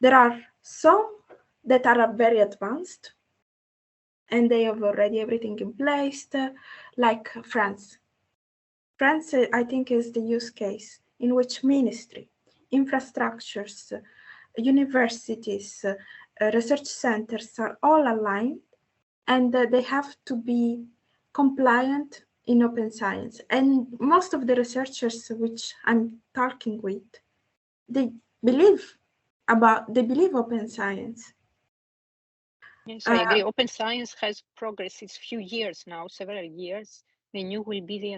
There are some that are very advanced and they have already everything in place, like France. France, I think, is the use case in which ministry, infrastructures, universities, research centers are all aligned, and they have to be compliant in open science. And most of the researchers which I'm talking with, they believe open science. Yes, I agree. Open science has progressed. It's few years now, several years. The new will be the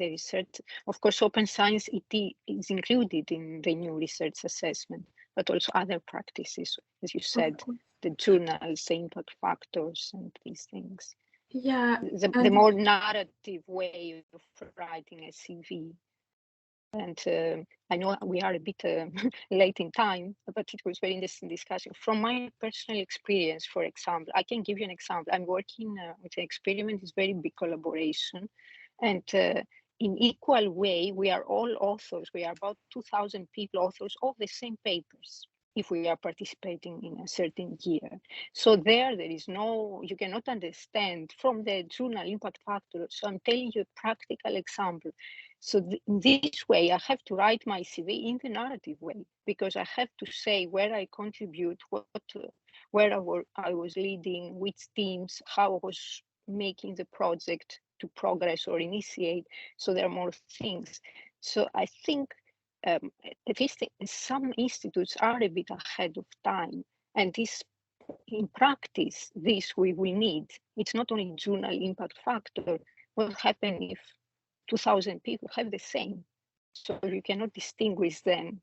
research. Of course, open science is included in the new research assessment, but also other practices, as you said, the journals, the impact factors, and these things. Yeah. The more narrative way of writing a CV. And I know we are a bit late in time, but it was very interesting discussion. From my personal experience, for example, I can give you an example. I'm working with an experiment, it's very big collaboration. And in equal way, we are all authors. We are about 2,000 people, authors of the same papers, if we are participating in a certain year. So there is no, you cannot understand from the journal impact factor. So I'm telling you a practical example. So in this way, I have to write my CV in the narrative way, because I have to say where I contribute, where I was leading, which teams, how I was making the project to progress or initiate. So there are more things. So I think at least some institutes are a bit ahead of time, and this, in practice, this we will need. It's not only journal impact factor. What happens if 2,000 people have the same? So you cannot distinguish them.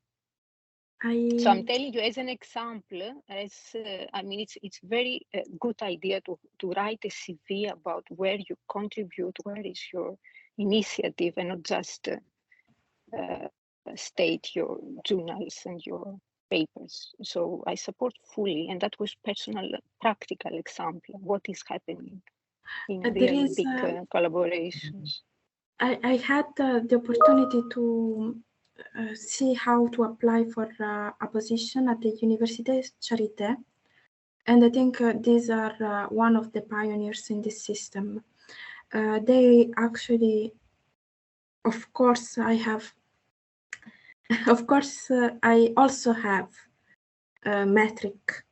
So I'm telling you as an example, I mean, it's very good idea to write a CV about where you contribute, where is your initiative, and not just state your journals and your papers. So I support fully, and that was personal, practical example of what is happening in really big collaborations. I had the opportunity to see how to apply for a position at the Université Charité, and I think these are one of the pioneers in this system. They actually, of course, I also have metric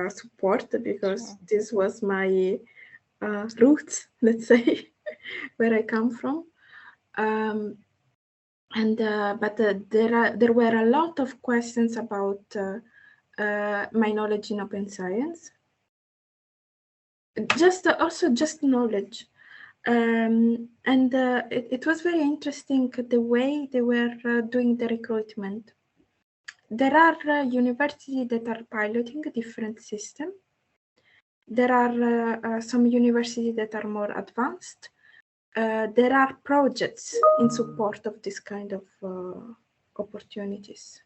support, because this was my roots, let's say, where I come from. But there were a lot of questions about my knowledge in open science. Just knowledge. It was very interesting the way they were doing the recruitment. There are universities that are piloting a different system. There are some universities that are more advanced. There are projects in support of this kind of opportunities.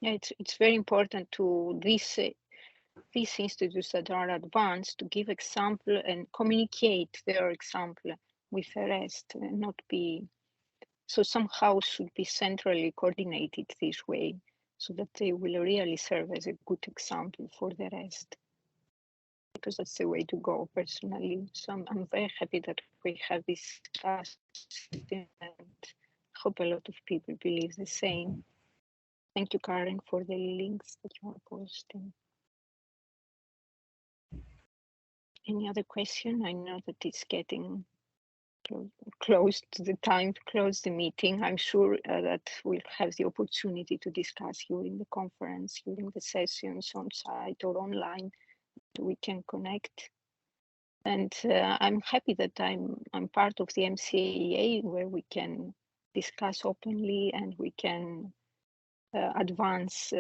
Yeah, it's very important to these institutes that are advanced to give example and communicate their example with the rest, and not be so somehow should be centrally coordinated this way, so that they will really serve as a good example for the rest. Because that's the way to go, personally. So I'm very happy that we have this discussion, and hope a lot of people believe the same. Thank you, Karen, for the links that you are posting. Any other question? I know that it's getting close to the time to close the meeting. I'm sure that we'll have the opportunity to discuss during the conference, during the sessions on site or online. We can connect. And I'm happy that I'm part of the MCAA, where we can discuss openly and we can advance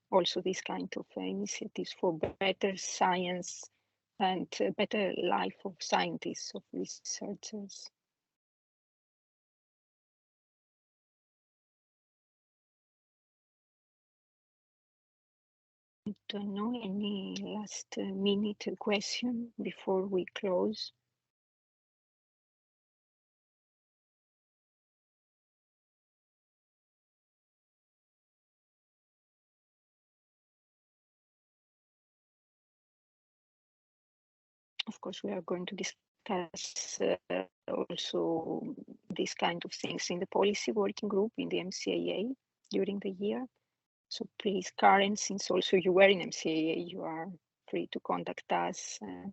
also this kind of initiatives for better science and better life of scientists, of researchers. I don't know, any last minute question before we close? Of course, we are going to discuss also these kind of things in the policy working group in the MCAA during the year. So please, Karen, since also you were in MCAA, you are free to contact us, and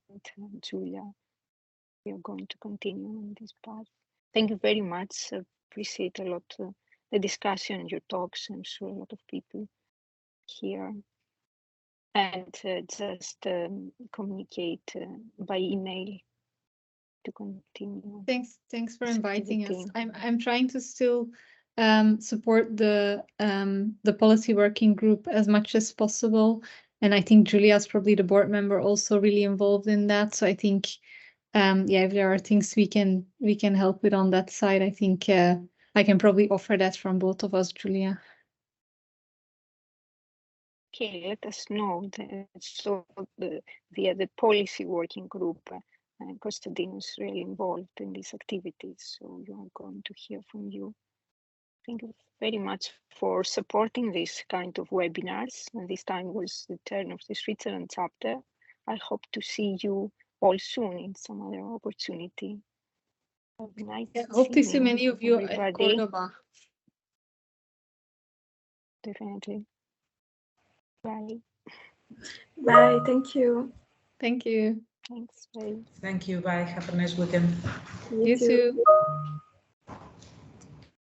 Julia, we are going to continue on this path. Thank you very much. I appreciate a lot the discussion, your talks. I'm sure a lot of people here. And just communicate by email to continue. Thanks for inviting us. I'm trying to still support the policy working group as much as possible, and I think Julia's probably the board member also really involved in that. So I think yeah, if there are things we can help with on that side, I think I can probably offer that from both of us, Julia. Okay, let us know. So the policy working group, Konstantinos is really involved in these activities, so you are going to hear from you. Thank you very much for supporting this kind of webinars. And this time was the turn of the Switzerland chapter. I hope to see you all soon in some other opportunity. Have a nice I hope to see many of you everybody. at Cordoba. Definitely. Bye. Bye. Thank you. Thank you. Thanks. Bye. Thank you. Bye. Have a nice weekend. You too.